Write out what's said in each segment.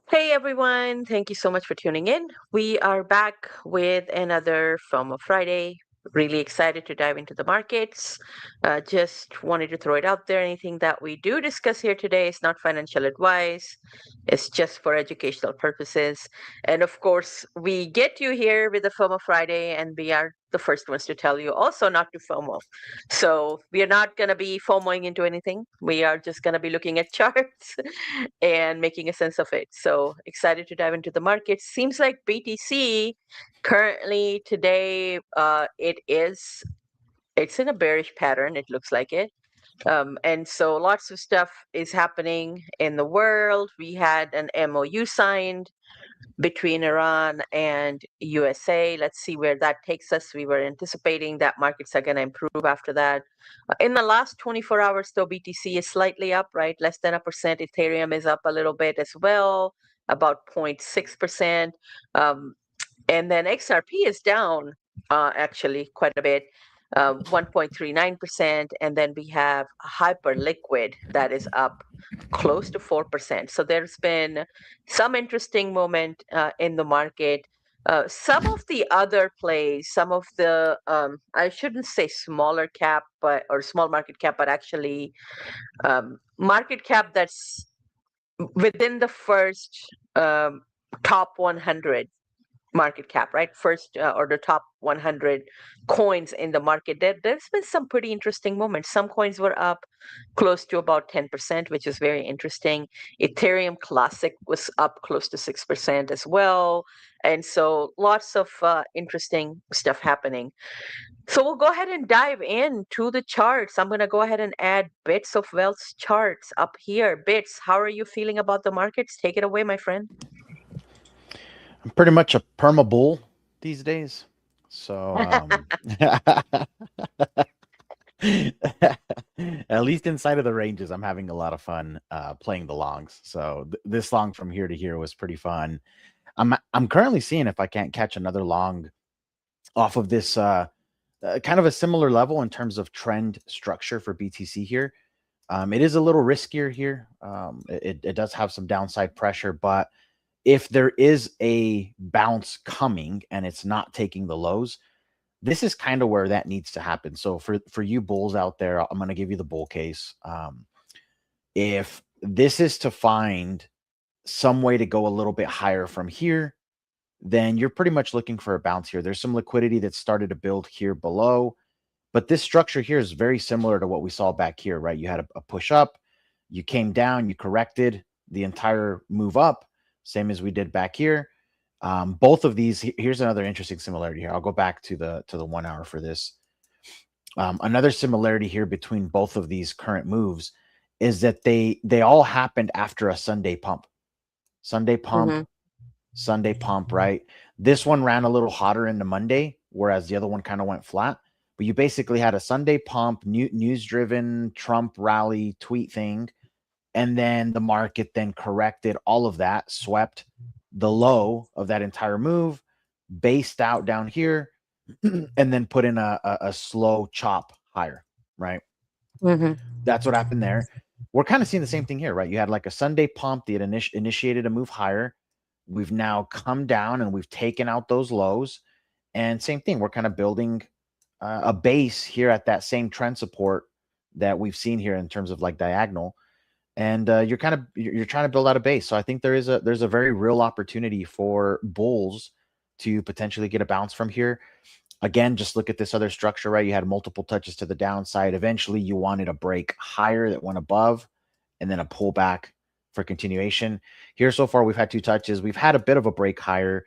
Hey everyone, thank you so much for tuning in. We are back with another FOMO Friday. Really excited to dive into the markets. Just wanted to throw it out there. Anything that we do discuss here today is not financial advice, it's just for educational purposes. And of course, we get you here with the FOMO Friday, and we are the first ones to tell you also not to FOMO. So we are not going to be FOMOing into anything. We are just going to be looking at charts and making a sense of it. So excited to dive into the market. Seems like BTC currently today it's in a bearish pattern. It looks like it. And so lots of stuff is happening in the world. We had an MOU signed between Iran and USA. Let's see where that takes us. We were anticipating that markets are going to improve after that. In the last 24 hours, though, BTC is slightly up, right? Less than 1%. Ethereum is up a little bit as well, about 0.6%. And then XRP is down actually quite a bit, 1.39%. And then we have Hyperliquid that is up close to 4%. So there's been some interesting moment in the market. Some of the other plays, some of the, I shouldn't say smaller cap, but or small market cap, but actually market cap that's within the first top 100 market cap, right? First or the top 100 coins in the market. There's been some pretty interesting moments. Some coins were up close to about 10%, which is very interesting. Ethereum Classic was up close to 6% as well. And so lots of interesting stuff happening. So we'll go ahead and dive into the charts. I'm going to go ahead and add Bits of Wealth's charts up here. Bits, how are you feeling about the markets? Take it away, my friend. I'm pretty much a perma bull these days. So at least inside of the ranges, I'm having a lot of fun playing the longs. So this long from here to here was pretty fun. I'm currently seeing if I can't catch another long off of this kind of a similar level in terms of trend structure for BTC here. It is a little riskier here. It does have some downside pressure, but if there is a bounce coming and it's not taking the lows, this is kind of where that needs to happen. So for you bulls out there, I'm going to give you the bull case. If this is to find some way to go a little bit higher from here, then you're pretty much looking for a bounce here. There's some liquidity that started to build here below, but this structure here is very similar to what we saw back here, right? You had a push up, you came down, you corrected the entire move up, same as we did back here. Both of these, here's another interesting similarity here. I'll go back to the 1 hour for this. Another similarity here between both of these current moves is that they all happened after a Sunday pump. Sunday pump, Mm-hmm. Sunday pump, right? This one ran a little hotter into Monday, whereas the other one kind of went flat. But you basically had a Sunday pump, news-driven Trump rally tweet thing, and then the market then corrected all of that, swept the low of that entire move, based out down here, and then put in a slow chop higher, right? Mm-hmm. That's what happened there. We're kind of seeing the same thing here, right? You had like a Sunday pump that had initiated a move higher. We've now come down and we've taken out those lows. And same thing, we're kind of building a base here at that same trend support that we've seen here in terms of like diagonal. And you're trying to build out a base. So I think there's a very real opportunity for bulls to potentially get a bounce from here. Again, just look at this other structure, right? You had multiple touches to the downside. Eventually, you wanted a break higher that went above and then a pullback for continuation. Here so far, we've had two touches. We've had a bit of a break higher.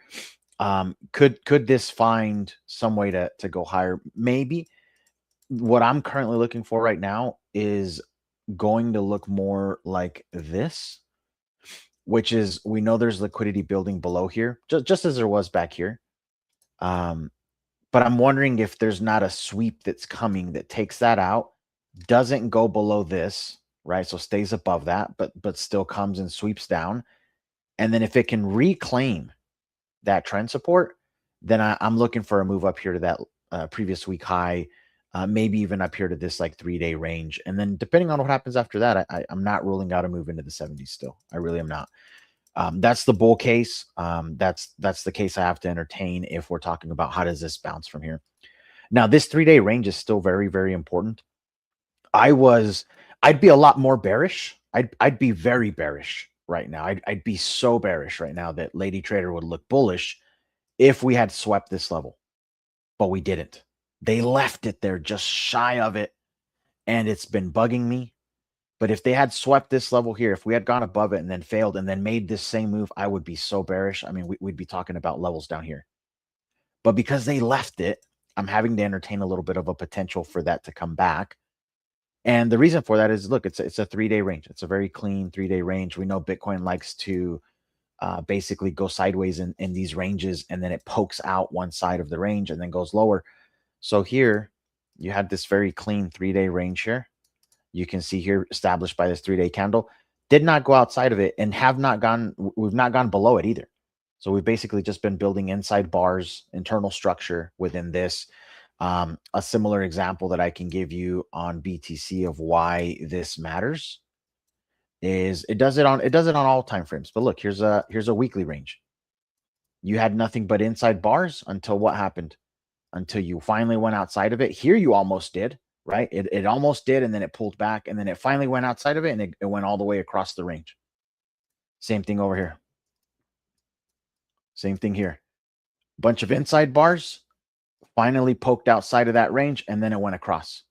Could this find some way to go higher? Maybe. What I'm currently looking for right now is going to look more like this, which is we know there's liquidity building below here, just as there was back here. Um, but I'm wondering if there's not a sweep that's coming that takes that out, doesn't go below this, right? So stays above that, but still comes and sweeps down. And then if it can reclaim that trend support, then I'm looking for a move up here to that previous week high, maybe even up here to this like 3-day range. And then depending on what happens after that, I'm not ruling out a move into the 70s still. I really am not. That's the bull case. That's the case I have to entertain if we're talking about how does this bounce from here. Now, this 3-day range is still very, very important. I was, I'd be a lot more bearish. I'd be very bearish right now. I'd be so bearish right now that Lady Trader would look bullish if we had swept this level, but we didn't. They left it there just shy of it, and it's been bugging me. But if they had swept this level here, if we had gone above it and then failed and then made this same move, I would be so bearish. I mean, we'd be talking about levels down here. But because they left it, I'm having to entertain a little bit of a potential for that to come back. And the reason for that is, look, it's a 3-day range. It's a very clean 3-day range. We know Bitcoin likes to basically go sideways in these ranges, and then it pokes out one side of the range and then goes lower. So here you had this very clean 3-day range here. You can see here established by this 3-day candle, did not go outside of it and we've not gone below it either. So we've basically just been building inside bars, internal structure within this. A similar example that I can give you on BTC of why this matters is it does it on all time frames. But look, here's a weekly range. You had nothing but inside bars until what happened? Until you finally went outside of it. Here you almost did, right? It almost did, and then it pulled back, and then it finally went outside of it, and it went all the way across the range. Same thing over here. Same thing here. Bunch of inside bars, finally poked outside of that range, and then it went across,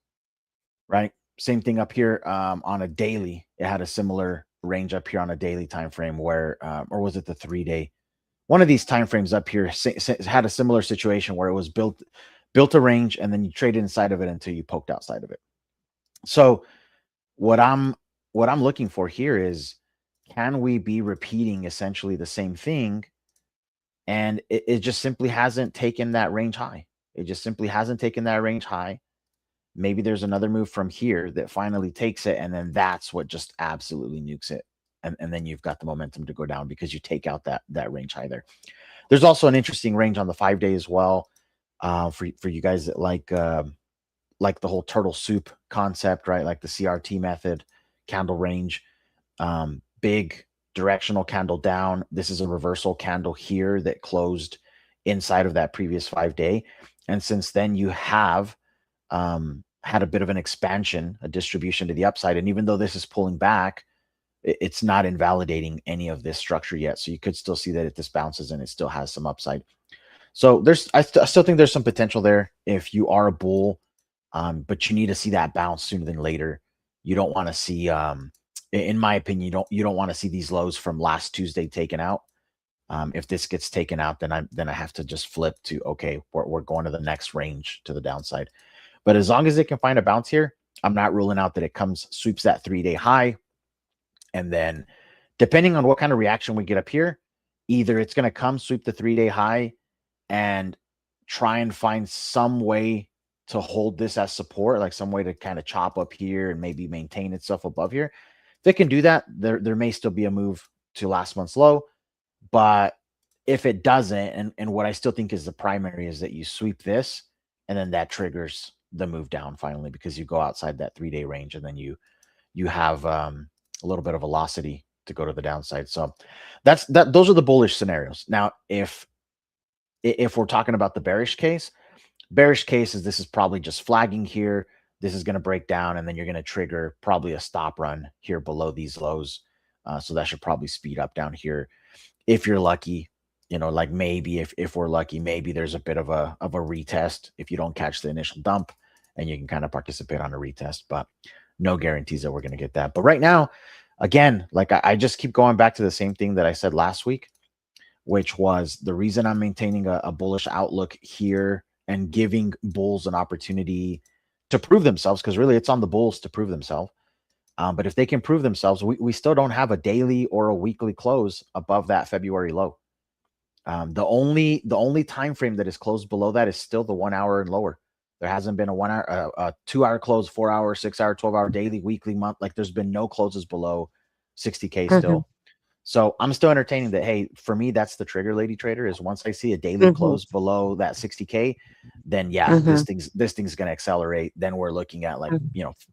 right? Same thing up here on a daily. It had a similar range up here on a daily time frame where, or was it the 3-day? One of these time frames up here had a similar situation where it was built a range, and then you traded inside of it until you poked outside of it. So what I'm looking for here is, can we be repeating essentially the same thing? And it just simply hasn't taken that range high. It just simply hasn't taken that range high. Maybe there's another move from here that finally takes it, and then that's what just absolutely nukes it. And then you've got the momentum to go down because you take out that range high there. There's also an interesting range on the 5-day as well, for you guys that like the whole turtle soup concept, right? Like the CRT method candle range, big directional candle down. This is a reversal candle here that closed inside of that previous 5-day. And since then you have had a bit of an expansion, a distribution to the upside. And even though this is pulling back, it's not invalidating any of this structure yet. So you could still see that if this bounces and it still has some upside. So I still think there's some potential there if you are a bull, but you need to see that bounce sooner than later. You don't want to see, in my opinion, you don't want to see these lows from last Tuesday taken out. If this gets taken out, then I have to just flip to, okay, we're going to the next range to the downside. But as long as it can find a bounce here, I'm not ruling out that it sweeps that 3-day high. And then depending on what kind of reaction we get up here, either it's going to sweep the 3-day high and try and find some way to hold this as support, like some way to kind of chop up here and maybe maintain itself above here. If it can do that, there may still be a move to last month's low. But if it doesn't, and what I still think is the primary is that you sweep this, and then that triggers the move down finally, because you go outside that 3-day range, and then you have a little bit of velocity to go to the downside. So those are the bullish scenarios. Now, if we're talking about the bearish case is this is probably just flagging here. This is going to break down, and then you're going to trigger probably a stop run here below these lows. So that should probably speed up down here. If you're lucky, like maybe if we're lucky, maybe there's a bit of a retest if you don't catch the initial dump, and you can kind of participate on a retest, but no guarantees that we're going to get that. But right now, again, like I just keep going back to the same thing that I said last week, which was the reason I'm maintaining a bullish outlook here and giving bulls an opportunity to prove themselves, because really it's on the bulls to prove themselves. But if they can prove themselves, we still don't have a daily or a weekly close above that February low. The only time frame that is closed below that is still the 1 hour and lower. There hasn't been a 1 hour, a 2 hour close, 4 hour, 6 hour, 12 hour, daily, weekly, month. Like there's been no closes below 60K still. So I'm still entertaining that. Hey, for me, that's the trigger, Lady Trader, is once I see a daily close below that 60K, then this thing's going to accelerate. Then we're looking at like,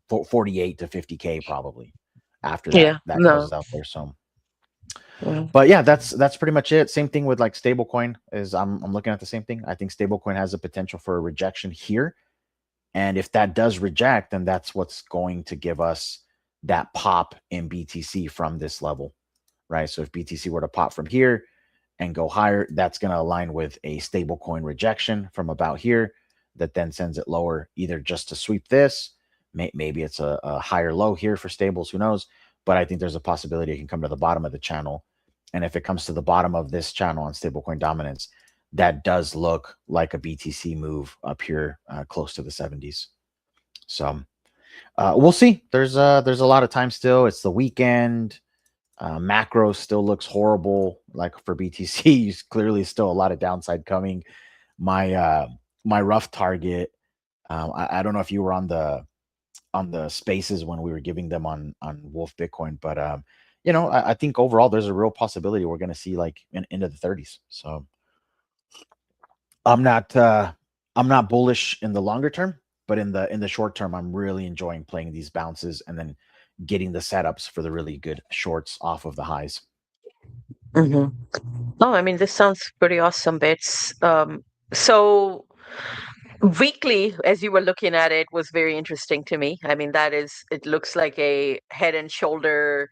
48 to 50K probably after that closes out there. So Mm. But yeah, that's pretty much it. Same thing with like stablecoin is I'm looking at the same thing. I think stablecoin has a potential for a rejection here. And if that does reject, then that's what's going to give us that pop in BTC from this level, right? So if BTC were to pop from here and go higher, that's going to align with a stablecoin rejection from about here that then sends it lower, either just to sweep this. Maybe it's a higher low here for stables, who knows? But I think there's a possibility it can come to the bottom of the channel. And if it comes to the bottom of this channel on stablecoin dominance, that does look like a BTC move up here close to the 70s. So we'll see. There's a lot of time still. It's the weekend. Macro still looks horrible. Like for BTC, clearly still a lot of downside coming. My rough target. I don't know if you were on the spaces when we were giving them on Wolf Bitcoin, but I think overall there's a real possibility we're going to see like into the 30s. So I'm not I'm not bullish in the longer term, but in the short term, I'm really enjoying playing these bounces and then getting the setups for the really good shorts off of the highs. Hmm. Oh, I mean, this sounds pretty awesome, Bits. So weekly, as you were looking at it, was very interesting to me. I mean, it looks like a head and shoulder,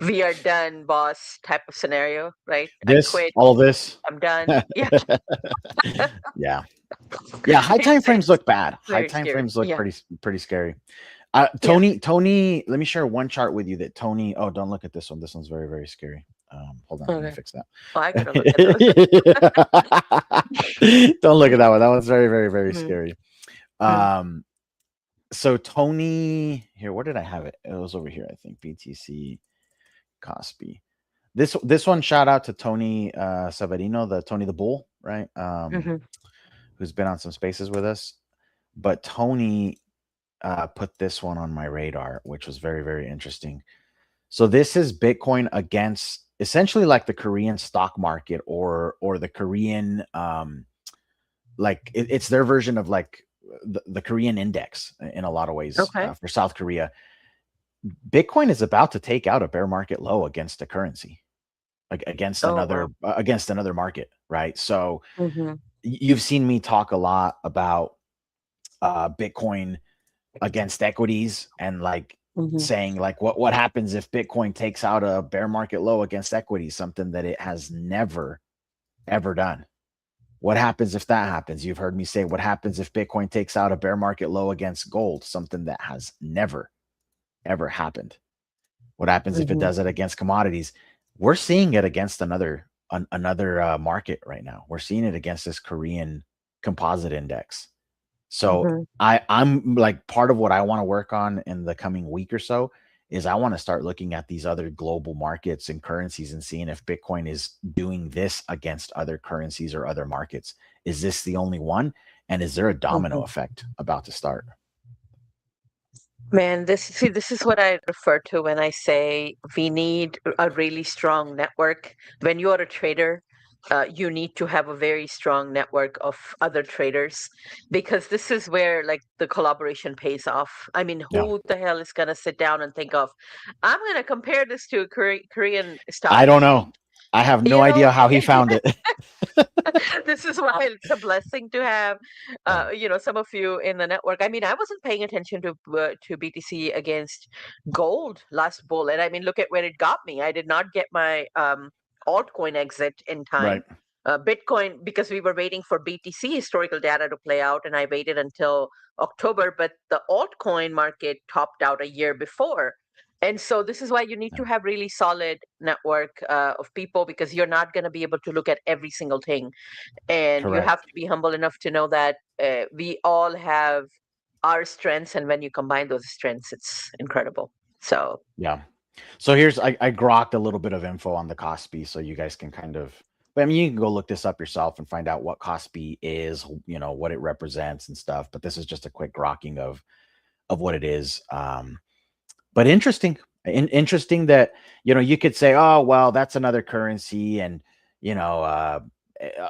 we are done, boss type of scenario, right? I This, quit, all of this. I'm done. Yeah, Yeah. Yeah, high time frames it's look bad. High very time scary. frames look Yeah, pretty scary. yeah. Tony, let me share one chart with you that Tony. Oh, don't look at this one. This one's very, very scary. Hold on, let me Okay. fix that. Well, I gotta look at those. Don't look at that one. That one's very, very, very Mm, scary. mm, Um, so Tony, here, where did I have it? It was over here, I think. BTC Cosby. This one, shout out to Tony Savarino, the Tony the Bull, right? mhm. Who's been on some spaces with us. But Tony put this one on my radar, which was very, very interesting. So this is Bitcoin against essentially like the Korean stock market or the Korean like it's their version of like the Korean index in a lot of ways Okay. for South Korea. Bitcoin is about to take out a bear market low against a currency, like Oh, wow. against another market, right? So Mhm, you've seen me talk a lot about Bitcoin against equities and like mhm, saying like what happens if Bitcoin takes out a bear market low against equities, something that it has never ever done. What happens if that happens? You've heard me say what happens if Bitcoin takes out a bear market low against gold, something that has never ever happened. What happens if it mhm, does it against commodities? We're seeing it against another market right now. We're seeing it against this Korean composite index. So mhm, I'm like part of what I want to work on in the coming week or so is I want to start looking at these other global markets and currencies and seeing if Bitcoin is doing this against other currencies or other markets. Is this the only one? And is there a domino mhm. effect about to start? Man, this is what I refer to when I say we need a really strong network. When you are a trader, you need to have a very strong network of other traders because this is where like the collaboration pays off. I mean, Yeah. who the hell is gonna sit down and think of, I'm gonna compare this to Korean stock I don't know. exchange? I have no You know, idea how he found it. this is why it's a blessing to have, Yeah. some of you in the network. I mean, I wasn't paying attention to BTC against gold last bull, and I mean, look at where it got me. I did not get my altcoin exit in time. Right. Bitcoin, because we were waiting for BTC historical data to play out, and I waited until October, but the altcoin market topped out a year before. And so this is why you need Yeah. to have really solid network of people because you're not going to be able to look at every single thing, and you have Correct. to be humble enough to know that we all have our strengths, and when you combine those strengths, it's incredible. So Yeah. So here's I grokked a little bit of info on the Kospi so you guys can kind of but I mean you can go look this up yourself and find out what Kospi is, what it represents and stuff. But this is just a quick grokking of what it is. But interesting. Interesting that you could say, oh well, that's another currency, and you know, uh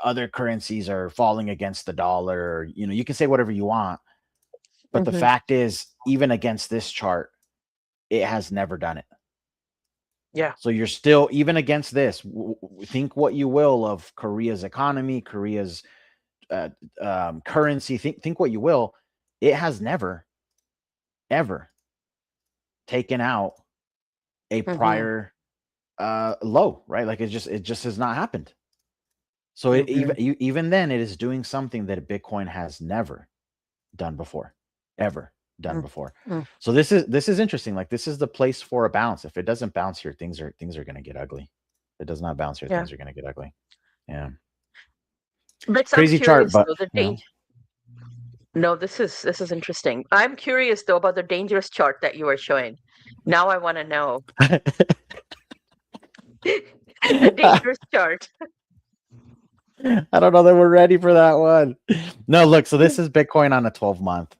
other currencies are falling against the dollar. You can say whatever you want, but the mhm, fact is, even against this chart, it has never done it. Yeah. So you're still, even against this, think what you will of Korea's economy, Korea's uh, currency, think what you will. It has never, ever taken out a Mm-hmm. prior low, right? Like it just has not happened. So Mm-hmm. even then, it is doing something that Bitcoin has never done before, ever done before. Mm-hmm. So this is interesting. Like this is the place for a bounce. If it doesn't bounce here, things are going to get ugly. If it does not bounce here, Yeah. things are going to get ugly. Yeah, But I'm crazy chart, curious but though, the danger. No, this is interesting. I'm curious though about the dangerous chart that you were showing. Now I want to know the dangerous chart. I don't know that we're ready for that one. No, look. So this is Bitcoin on a 12-month.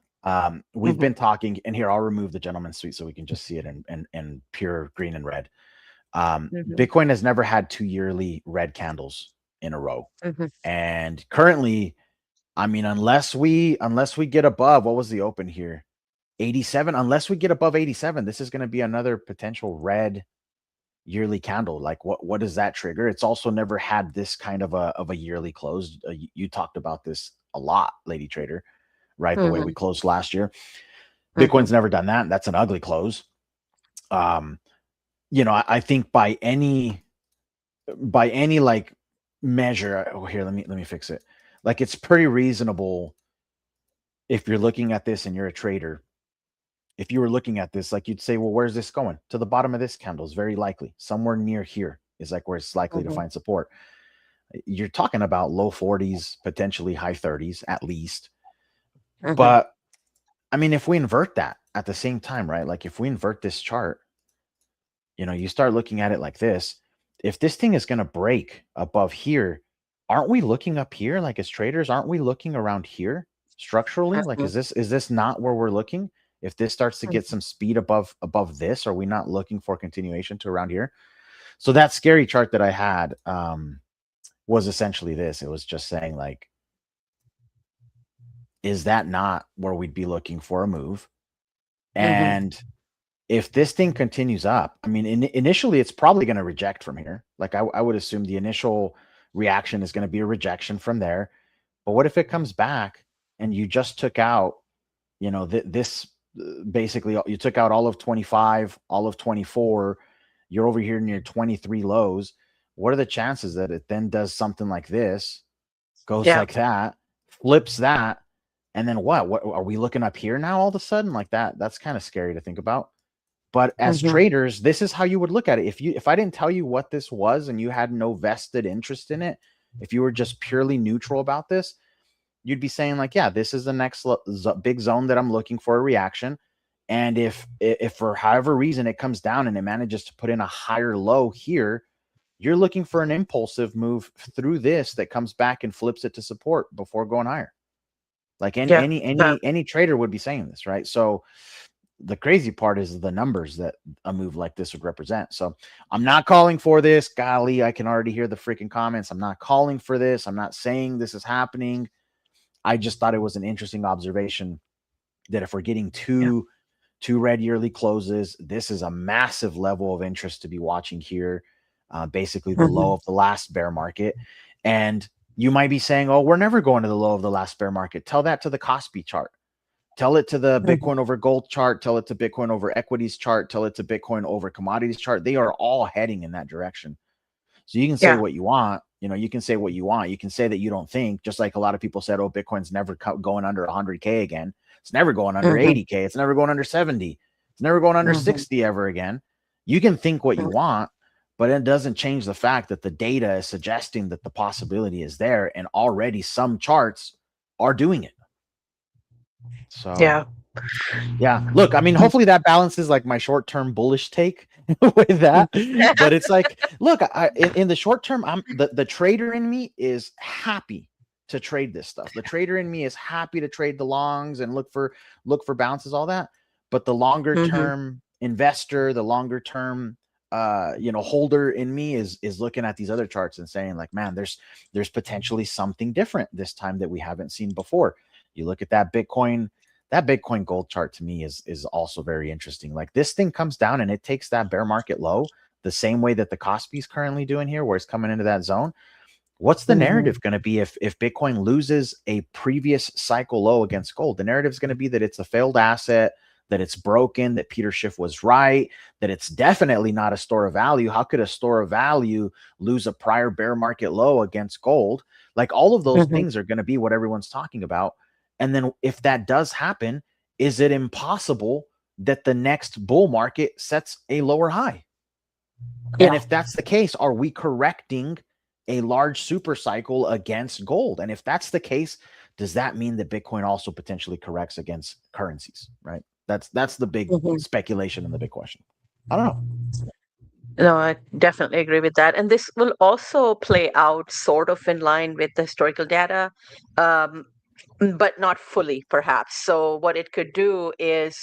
We've Mm-hmm. been talking, and here I'll remove the gentleman's suite so we can just see it in pure green and red. Mm-hmm. Bitcoin has never had 2 yearly red candles in a row, Mm-hmm. and currently, I mean, unless we get above, what was the open here? 87. Unless we get above 87, this is going to be another potential red yearly candle. Like what does that trigger? It's also never had this kind of a yearly close. You talked about this a lot, Lady Trader, right? The way we Mm-hmm. closed last year. Mm-hmm. Bitcoin's never done that. That's an ugly close. Um, I think by any like measure. Oh, here, let me fix it. Like it's pretty reasonable if you're looking at this and you're a trader. If you were looking at this, like you'd say, well, where's this going? To the bottom of this candle is very likely. Somewhere near here is like where it's likely to Mm-hmm. find support. You're talking about low 40s, potentially high 30s at least. Mm-hmm. But I mean, if we invert that at the same time, right? Like if we invert this chart, you start looking at it like this. If this thing is going to break above here, aren't we looking up here? Like as traders, aren't we looking around here structurally? Like Mm-hmm. is this not where we're looking? If this starts to get some speed above this, are we not looking for continuation to around here? So that scary chart that I had was essentially this. It was just saying like, is that not where we'd be looking for a move? Mm-hmm. And if this thing continues up, I mean, initially it's probably going to reject from here. Like I would assume the initial reaction is going to be a rejection from there. But what if it comes back and you just took out, this basically you took out all of 25, all of 24, you're over here near 23 lows. What are the chances that it then does something like this, goes Yeah. like that, flips that, and then what are we looking up here now all of a sudden like that? That's kind of scary to think about. But as Mm-hmm. traders, this is how you would look at it. If I didn't tell you what this was and you had no vested interest in it, if you were just purely neutral about this, you'd be saying like, yeah, this is the next big zone that I'm looking for a reaction. And if for however reason it comes down and it manages to put in a higher low here, you're looking for an impulsive move through this that comes back and flips it to support before going higher. Like any Yeah. any Yeah. any any trader would be saying this, right? So the crazy part is the numbers that a move like this would represent. So I'm not calling for this. Golly, I can already hear the freaking comments. I'm not calling for this. I'm not saying this is happening. I just thought it was an interesting observation that if we're getting Yeah. two red yearly closes, this is a massive level of interest to be watching here. Basically, the Mm-hmm. low of the last bear market. And you might be saying, oh, we're never going to the low of the last bear market. Tell that to the Kospi chart. Tell it to the Mm-hmm. Bitcoin over gold chart. Tell it to Bitcoin over equities chart. Tell it to Bitcoin over commodities chart. They are all heading in that direction. So you can say Yeah. what you want. You can say what you want. You can say that you don't think, just like a lot of people said, oh, Bitcoin's never going under 100K again. It's never going under Mm-hmm. 80K. It's never going under 70. It's never going under Mm-hmm. 60 ever again. You can think what you want, but it doesn't change the fact that the data is suggesting that the possibility is there, and already some charts are doing it. So Yeah. yeah, look, I mean, hopefully that balances like my short-term bullish take with that. But it's like, look, in the short term, I'm the trader in me is happy to trade this stuff. The trader in me is happy to trade the longs and look for bounces, all that. But the longer Mm-hmm. term investor, the longer term holder in me is looking at these other charts and saying like, man, there's potentially something different this time that we haven't seen before. You look at that Bitcoin gold chart to me is also very interesting. Like this thing comes down and it takes that bear market low. the same way that the Kospi is currently doing here, where it's coming into that zone. What's the Mm-hmm. narrative going to be if Bitcoin loses a previous cycle low against gold? The narrative is going to be that it's a failed asset, that it's broken, that Peter Schiff was right, that it's definitely not a store of value. How could a store of value lose a prior bear market low against gold? Like, all of those Mm-hmm. things are going to be what everyone's talking about. And then if that does happen, is it impossible that the next bull market sets a lower high? And Yeah. if that's the case, are we correcting a large super cycle against gold? And if that's the case, does that mean that Bitcoin also potentially corrects against currencies? Right. That's the big Mm-hmm. speculation and the big question. I don't know. No, I definitely agree with that. And this will also play out sort of in line with the historical data, um, but not fully, perhaps. So, what it could do is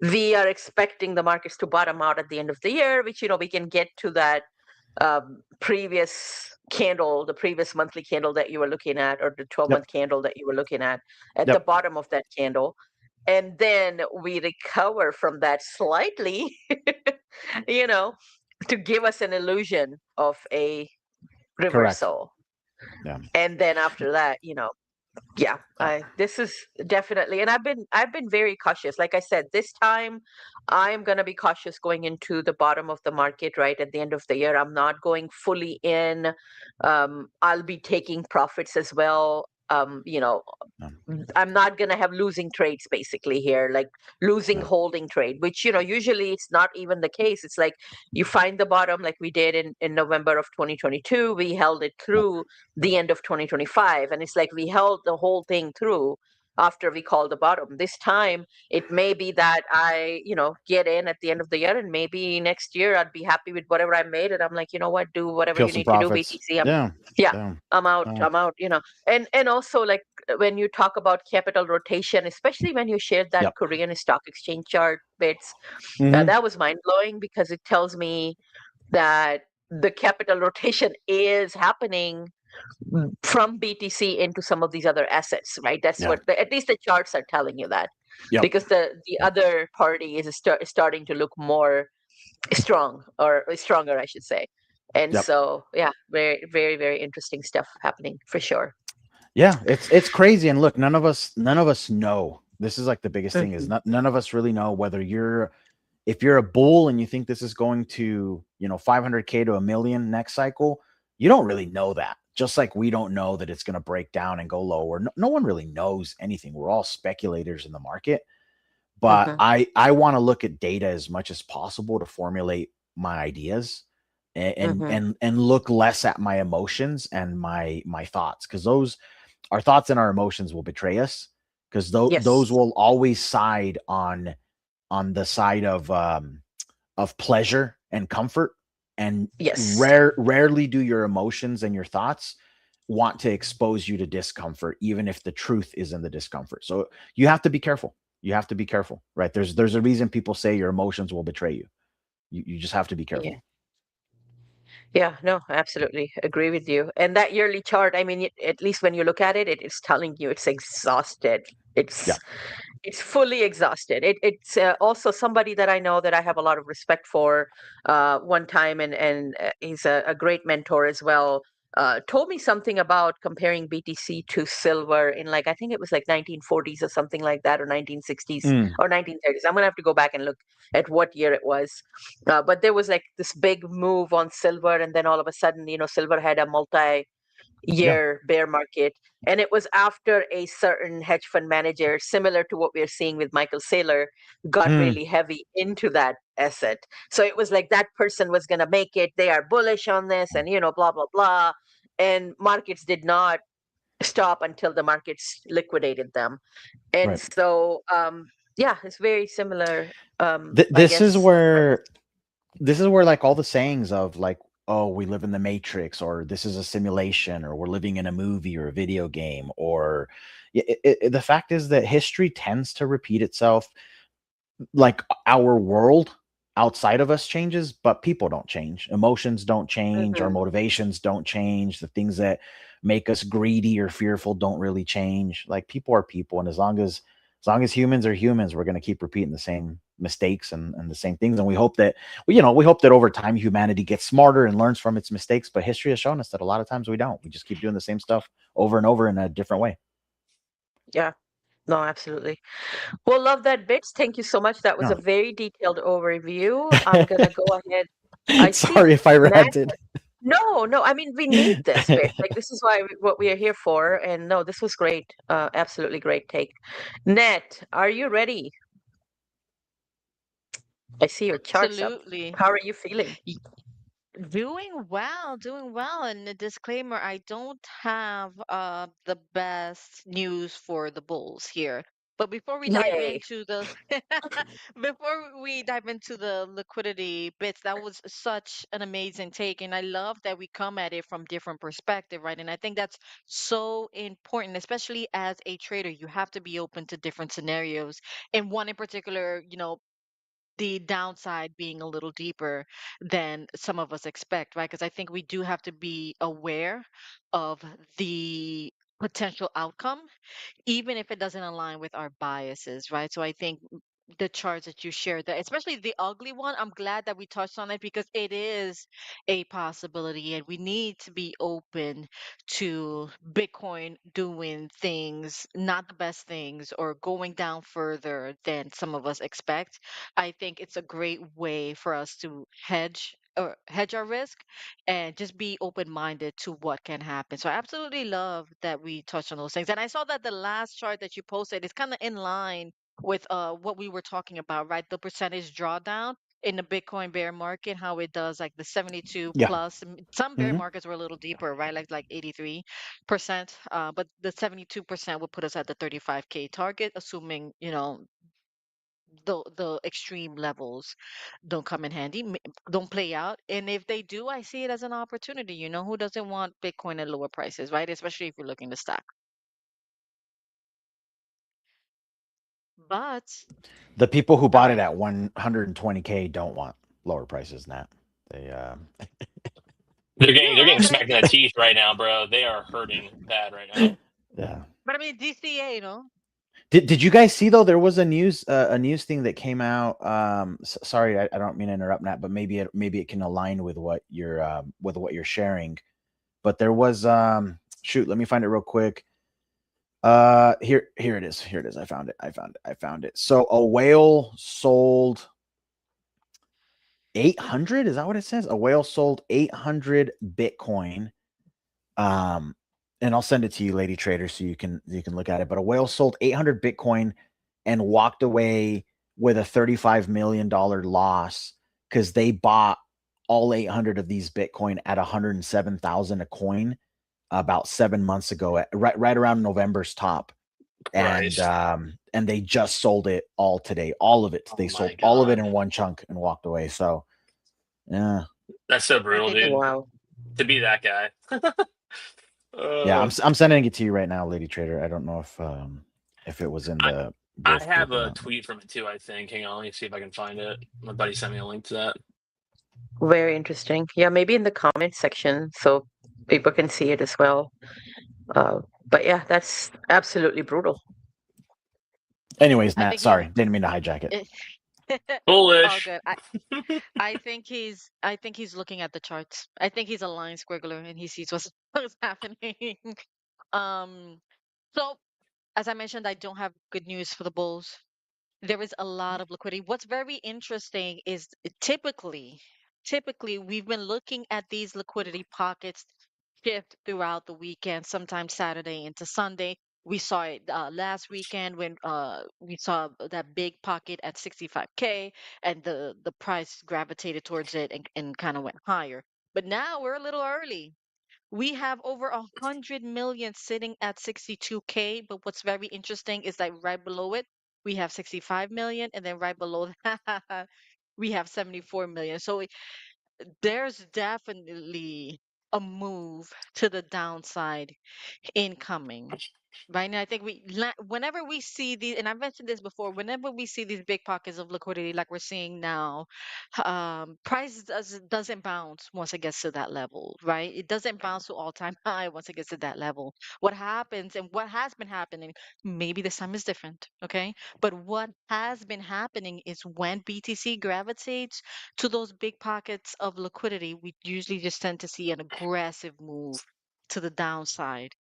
we are expecting the markets to bottom out at the end of the year, which, we can get to that previous candle, the previous monthly candle that you were looking at, or the 12-month Yep. candle that you were looking at the Yep. bottom of that candle. And then we recover from that slightly, you know, to give us an illusion of a Correct. reversal. Yeah. And then after that, yeah, Yeah. this is definitely, and I've been very cautious. Like I said, this time I'm going to be cautious going into the bottom of the market right at the end of the year. I'm not going fully in. I'll be taking profits as well. Yeah. I'm not going to have losing trades basically here, like losing Yeah. holding trade, which, usually it's not even the case. It's like you find the bottom, like we did in November of 2022. We held it Yeah. through the end of 2025. And it's like we held the whole thing through after we called the bottom. This time, it may be that I, get in at the end of the year, and maybe next year I'd be happy with whatever I made. And I'm like, you know what, do whatever Kill you some need to do, profits. BTC. Yeah. Yeah, Yeah. I'm out. Yeah. I'm out. And also, like, when you talk about capital rotation, especially when you shared that Yep. Korean stock exchange chart bits, Mm-hmm. that was mind blowing because it tells me that the capital rotation is happening from BTC into some of these other assets, right? That's Yeah. what at least the charts are telling you that, Yep. because the Yep. other party is starting to look more strong, or stronger, I should say. And Yep. so, yeah, very, very, very interesting stuff happening for sure. Yeah, it's crazy. And look, none of us know. This is like the biggest thing is Mhm. none of us really know whether if you're a bull and you think this is going to 500K to a million next cycle. You don't really know that. Just like we don't know that it's going to break down and go lower. No one really knows anything. We're all speculators in the market. But Mhm. I want to look at data as much as possible to formulate my ideas, and Mhm. and and look less at my emotions and my thoughts, because those our thoughts and our emotions will betray us, because those Yes. will always side on the side of pleasure and comfort, and Yes. rarely do your emotions and your thoughts want to expose you to discomfort, even if the truth is in the discomfort. So you have to be careful. You have to be careful, right? There's a reason people say your emotions will betray you. You just have to be Yeah. careful. Yeah, no, absolutely agree with you. And that yearly chart, I mean, at least when you look at it, it's telling you it's exhausted. Yeah. It's fully exhausted. It's also somebody that I know that I have a lot of respect for. One time, and he's a great mentor as well. Told me something about comparing BTC to silver in, like, I think it was like 1940s or something like that, or 1960s Mm, or 1930s. I'm gonna have to go back and look at what year it was. But there was like this big move on silver, and then all of a sudden, silver had a yeah. year bear market. And it was after a certain hedge fund manager, similar to what we're seeing with Michael Saylor, got Mm, really heavy into that asset. So it was like that person was going to make it. They are bullish on this, and, blah, blah, blah. And markets did not stop until the markets liquidated them. And right. so, yeah, it's very similar, Th- I this is guess. where this is where like all the sayings of like, oh, we live in the matrix, or this is a simulation, or we're living in a movie or a video game, or the fact is that history tends to repeat itself. Like, our world outside of us changes, but people don't change. Emotions don't change. Our Hmm. motivations don't change. The things that make us greedy or fearful don't really change. Like, people are people, and as long as As long as humans are humans, we're going to keep repeating the same mistakes and the same things. And we hope that, we hope that over time humanity gets smarter and learns from its mistakes. But history has shown us that a lot of times we don't. We just keep doing the same stuff over and over in a different way. Yeah, no, absolutely. Well, love that, Bits. Thank you so much. That was a No. very detailed overview. I'm gonna go ahead. I see Sorry if I Nat. ranted. No, no, I mean we need this bit. Like this is what we are here for. And no, this was great. Absolutely great take. Net, are you ready? I see your charts up. Absolutely. How are you feeling? Y- Doing well, doing well. And a disclaimer, I don't have the best news for the Bulls here. But before we dive Yay. into the before we dive into the liquidity bits, that was such an amazing take. And I love that we come at it from different perspective, right? And I think that's so important, especially as a trader. You have to be open to different scenarios. And one in particular, the downside being a little deeper than some of us expect, right? Because I think we do have to be aware of the potential outcome even if it doesn't align with our biases, right? So I think the charts that you shared, that especially the ugly one, I'm glad that we touched on it because it is a possibility, and we need to be open to Bitcoin doing things, not the best things, or going down further than some of us expect. I think it's a great way for us to hedge our risk and just be open minded to what can happen. So I absolutely love that we touched on those things. And I saw that the last chart that you posted is kind of in line with what we were talking about, right? The percentage drawdown in the Bitcoin bear market, how it does like the 72 Yeah. plus. Some bear Hmm. markets were a little deeper, right? Like 83%. But the 72% would put us at the 35K target, assuming, the extreme levels don't come in handy, don't play out. And if they do, I see it as an opportunity. Who doesn't want Bitcoin at lower prices, right? Especially if you're looking to stack. But The people who all bought it right, at 120K don't want lower prices than that. They They're getting but smacked in the teeth right now, bro. They are hurting bad right now. yeah. I mean DCA, Did you guys see though? There was a news thing that came out. Sorry, I don't mean to interrupt, Nat, but maybe it can align with what you're sharing. But there was shoot, let me find it real quick. Here it is. Here it is. I found it. So a whale sold 800. Is that what it says? A whale sold 800 Bitcoin. Um, and I'll send it to you, Lady Trader, so you can look at it. But a whale sold 800 Bitcoin and walked away with a $35 million loss because they bought all 800 of these Bitcoin at 107,000 a coin about 7 months ago, right around November's top. And Christ. and they just sold it all today. All of it. Oh They my sold all of it god. in one chunk and walked away. So yeah. That's so I brutal, think dude. Wow. To be that guy. Yeah, uh, I'm sending it to you right now, Lady Trader. I don't know if it was in I the I growth group have or a not. tweet from it too, I think. Hang on, let me see if I can find it. My buddy sent me a link to that. Very interesting. Yeah, maybe in the comment section so people can see it as well. Uh, but yeah, that's absolutely brutal. Anyways, I Nat, think he's sorry, didn't mean to hijack it. all Bullish. good. I think he's looking at the charts. I think he's a line squiggler and he sees what's happening. Um so as I mentioned, I don't have good news for the Bulls. There is a lot of liquidity. What's very interesting is typically we've been looking at these liquidity pockets shift throughout the weekend, sometimes Saturday into Sunday. We saw it last weekend when we saw that big pocket at 65K, and the price gravitated towards it and kind of went higher. But now we're a little early. We have over 100 million sitting at 62K, but what's very interesting is that right below it, we have 65 million, and then right below that, we have 74 million. So there's definitely a move to the downside incoming. right? And I think whenever we see these, and I've mentioned this before, whenever we see these big pockets of liquidity like we're seeing now, price doesn't bounce once it gets to that level, right? It doesn't bounce to all-time high once it gets to that level. What happens and what has been happening, maybe this time is different, okay? But what has been happening is when BTC gravitates to those big pockets of liquidity, we usually just tend to see an aggressive move to the downside,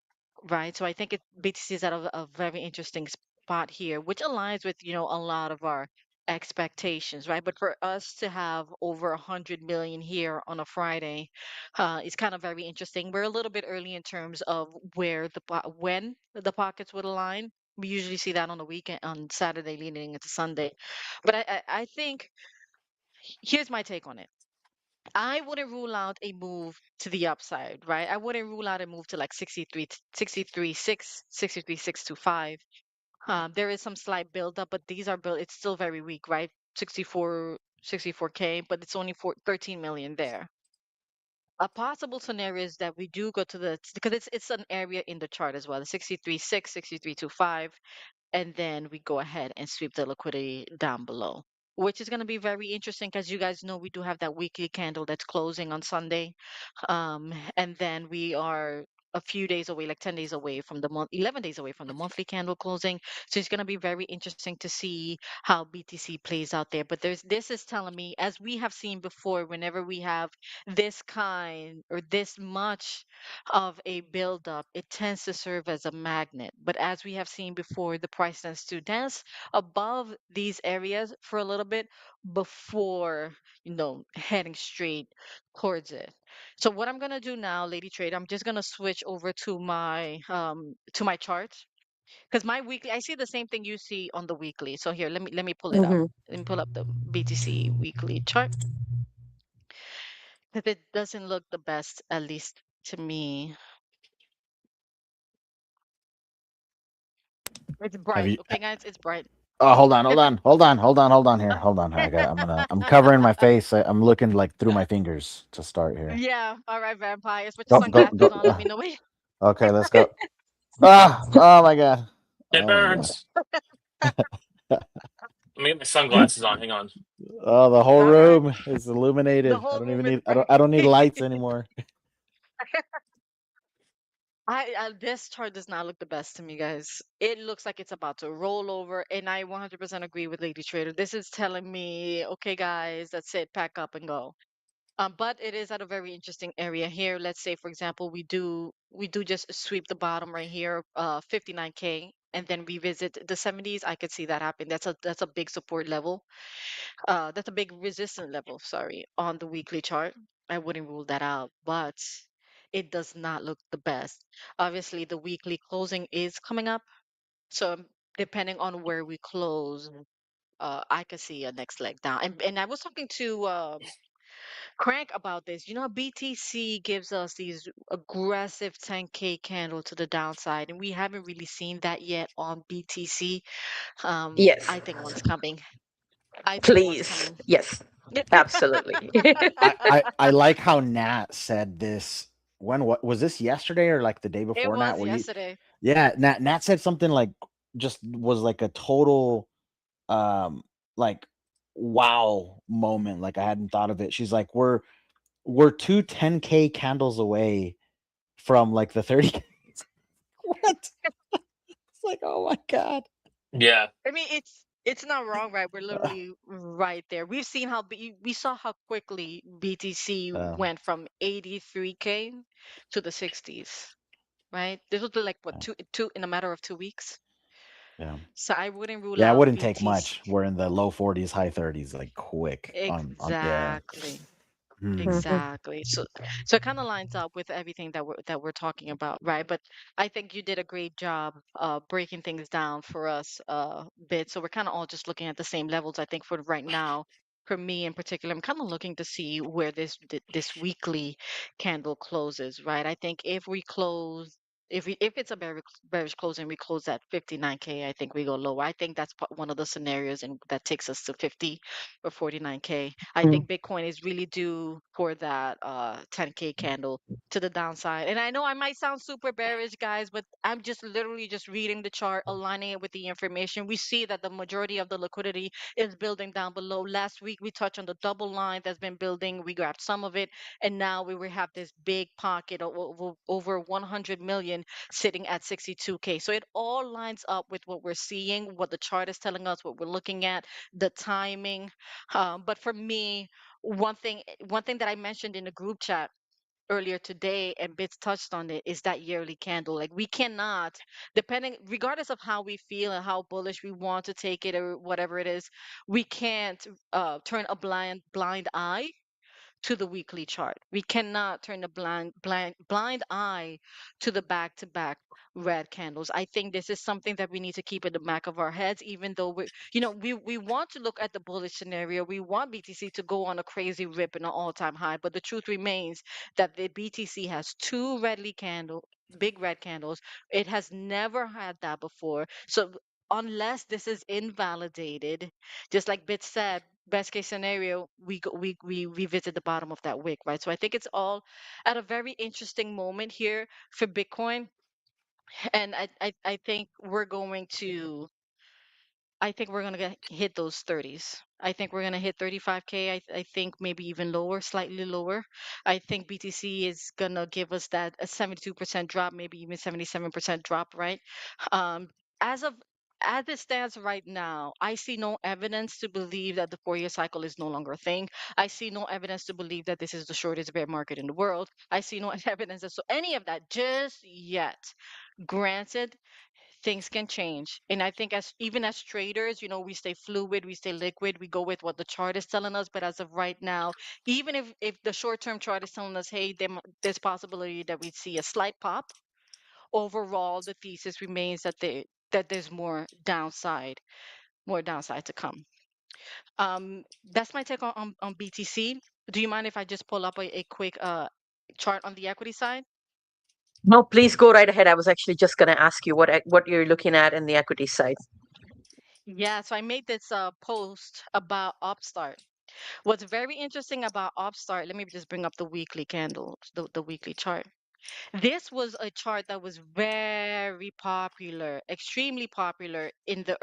right? So I think BTC is at a very interesting spot here, which aligns with, a lot of our expectations, right? But for us to have over 100 million here on a Friday, is kind of very interesting. We're a little bit early in terms of when the pockets would align. We usually see that on the weekend, on Saturday leading into Sunday. But I think here's my take on it. I wouldn't rule out a move to the upside, right? I wouldn't rule out a move to like 63.6 there is some slight build up, but these are built, it's still very weak, right? 64K, but it's only for 13 million there. A possible scenario is that we do go to because it's an area in the chart as well, the 63.6, 63.25, and then we go ahead and sweep the liquidity down below, which is going to be very interesting because you guys know we do have that weekly candle that's closing on Sunday. And then we are a few days away, like 10 days away from the month, 11 days away from the monthly candle closing. So it's going to be very interesting to see how BTC plays out there. But this is telling me, as we have seen before, whenever we have this kind or this much of a buildup, it tends to serve as a magnet. But as we have seen before, the price tends to dance above these areas for a little bit before, heading straight towards it. So what I'm gonna do now, Lady Trade, I'm just gonna switch over to my charts because my weekly, I see the same thing you see on the weekly. So here, let me pull it up. Hmm. Let me pull up the BTC weekly chart because it doesn't look the best, at least to me. It's Have bright, you? okay, guys? It's bright. Oh, hold on here. Hold on. I'm covering my face. I'm looking like through my fingers to start here. Yeah, all right, vampires. Put your Go, go, sunglasses go. on. Let me know. Okay, let's go. Ah, oh my god. It Oh my god. burns. Let me get my sunglasses on. Hang on. Oh, the whole All right. room is The illuminated. I whole don't even room is need. I don't. bright. I don't need lights anymore. I this chart does not look the best to me, guys. It looks like it's about to roll over, and I 100% agree with Lady Trader. This is telling me, okay, guys, that's it, pack up and go. But it is at a very interesting area here. Let's say, for example, we do just sweep the bottom right here, 59K, and then revisit the 70s. I could see that happen. That's a big support level. That's a big resistance level, sorry, on the weekly chart. I wouldn't rule that out, but it does not look the best. Obviously, the weekly closing is coming up, so depending on where we close, I could see a next leg down. And I was talking to Crank about this. BTC gives us these aggressive 10K candle to the downside, and we haven't really seen that yet on BTC. Yes, I think one's coming. I think one's please. coming. Yes, absolutely. I like how Nat said this. What was this yesterday or like the day It before, Nat? was Where you? yesterday. Yeah, Nat said something like just was like a total um like wow moment. Like I hadn't thought of it. She's like, we're two 10K candles away from like the 30. What? It's like, oh my god. Yeah. I mean, it's not wrong, right? We're literally right there. We've seen we saw how quickly BTC Um, went from 83K to the 60s, right? This was like what, two in a matter of 2 weeks. yeah. So I wouldn't rule Yeah, it out wouldn't take BTC. much. We're in the low 40s, high 30s, like quick on yeah. Exactly. Hmm. Mhm. Exactly. So it kind of lines up with everything that we're talking about, right? But I think you did a great job breaking things down for us bit. So we're kind of all just looking at the same levels. I think for right now, for me in particular, I'm kind of looking to see where this weekly candle closes, right? I think if we close If it's a bearish closing, we close at 59K. I think we go lower. I think that's one of the scenarios, and that takes us to 50 or 49K. I Mm. think Bitcoin is really due for that 10K candle to the downside. And I know I might sound super bearish, guys, but I'm just literally just reading the chart, aligning it with the information. We see that the majority of the liquidity is building down below. Last week we touched on the double line that's been building. We grabbed some of it, and now we have this big pocket of over 100 million sitting at 62K. So it all lines up with what we're seeing, what the chart is telling us, what we're looking at, the timing. But for me, one thing that I mentioned in the group chat earlier today, and Bits touched on it, is that yearly candle. Like, we cannot, depending, regardless of how we feel and how bullish we want to take it or whatever it is, we can't turn a blind eye to the weekly chart. We cannot turn a blind eye to the back-to-back red candles. I think this is something that we need to keep in the back of our heads, even though we want to look at the bullish scenario. We want BTC to go on a crazy rip and an all-time high, but the truth remains that the BTC has two big red candles. It has never had that before. So unless this is invalidated, just like Bit said, best case scenario, we revisit the bottom of that wick, right? So I think it's all at a very interesting moment here for Bitcoin, and I think we're gonna hit those 30s. I think we're gonna hit 35K. I think maybe even lower, slightly lower. I think BTC is gonna give us that a 72% drop, maybe even 77% drop, right? Um, as of as it stands right now, I see no evidence to believe that the 4-year cycle is no longer a thing. I see no evidence to believe that this is the shortest bear market in the world. I see no evidence of so any of that just yet. Granted, things can change, and I think as even as traders, we stay fluid, we stay liquid, we go with what the chart is telling us. But as of right now, even if the short term chart is telling us, hey, there's possibility that we see a slight pop, overall the thesis remains that there's more downside to come. That's my take on BTC. Do you mind if I just pull up a quick chart on the equity side? No, please go right ahead. I was actually just going to ask you what you're looking at in the equity side. Yeah, so I made this post about Upstart. What's very interesting about Upstart, let me just bring up the weekly candle, the weekly chart. This was a chart that was very popular, extremely popular in the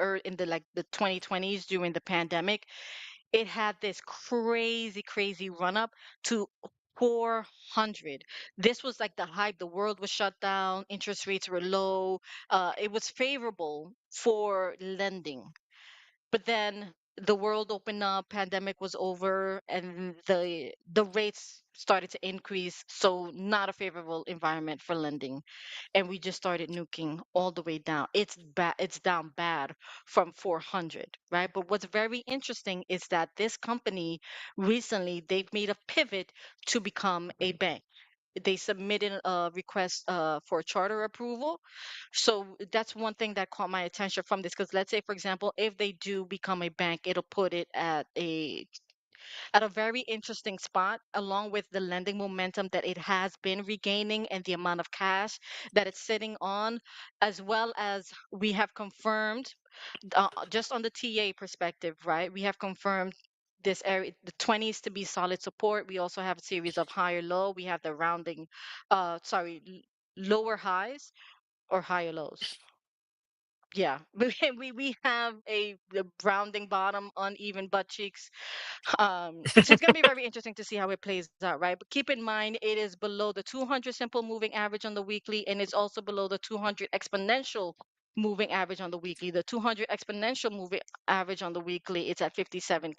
like the 2020s during the pandemic. It had this crazy run up to 400. This was like the hype. The world was shut down, interest rates were low. It was favorable for lending, but then the world opened up, pandemic was over, and the rates started to increase, so not a favorable environment for lending, and we just started nuking all the way down. It's down bad from 400, right? But what's very interesting is that this company recently, they've made a pivot to become a bank. They submitted a request for charter approval. So that's one thing that caught my attention from this. Because let's say, for example, if they do become a bank, it'll put it at a very interesting spot, along with the lending momentum that it has been regaining and the amount of cash that it's sitting on, as well as we have confirmed just on the TA perspective, right? We have confirmed this area, the 20s to be solid support. We also have a series of higher low. We have the rounding, lower highs or higher lows. Yeah, we have the rounding bottom, uneven butt cheeks. So it's going to be very interesting to see how it plays out, right? But keep in mind, it is below the 200 simple moving average on the weekly, and it's also below the 200 exponential moving average on the weekly. The 200 exponential moving average on the weekly, it's at 57.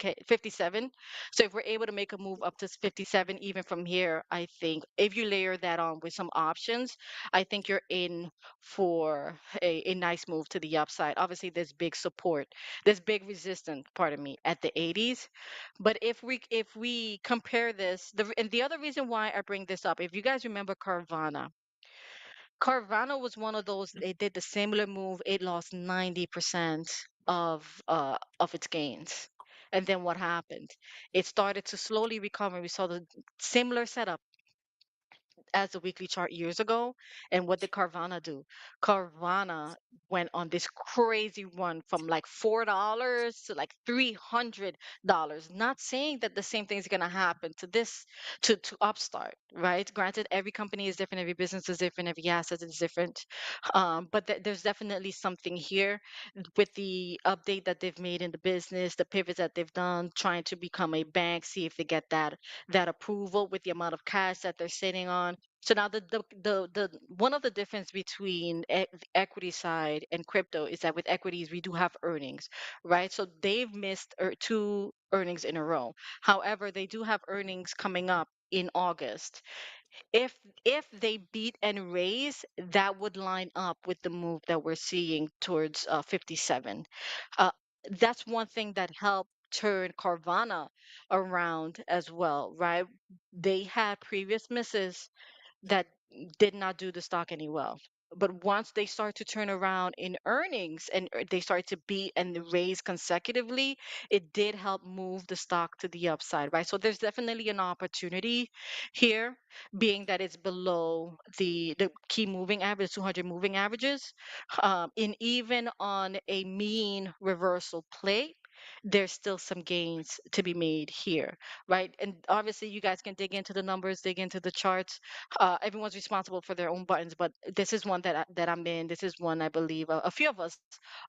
So if we're able to make a move up to 57, even from here, I think if you layer that on with some options, I think you're in for a nice move to the upside. Obviously, there's big resistance, pardon me, at the 80s. But if we compare this, and the other reason why I bring this up, if you guys remember Carvana was one of those. They did the similar move. It lost 90% of its gains. And then what happened? It started to slowly recover. We saw the similar setup as a weekly chart years ago. And what did Carvana do? Carvana went on this crazy run from like $4 to like $300. Not saying that the same thing is going to happen to this, to Upstart, right? Granted, every company is different, every business is different, every asset is different. But there's definitely something here with the update that they've made in the business, the pivots that they've done, trying to become a bank, see if they get that approval with the amount of cash that they're sitting on. So now the one of the difference between equity side and crypto is that with equities we do have earnings, right? So they've missed two earnings in a row. However, they do have earnings coming up in August. If they beat and raise, that would line up with the move that we're seeing towards 57. uh, that's one thing that helped turn Carvana around as well, right? They had previous misses that did not do the stock any well. But once they start to turn around in earnings and they start to beat and raise consecutively, it did help move the stock to the upside, right? So there's definitely an opportunity here, being that it's below the key moving average, 200 moving averages. And even on a mean reversal play, there's still some gains to be made here, right? And obviously, you guys can dig into the numbers, dig into the charts. Everyone's responsible for their own buttons, but this is one that I'm in. This is one I believe a few of us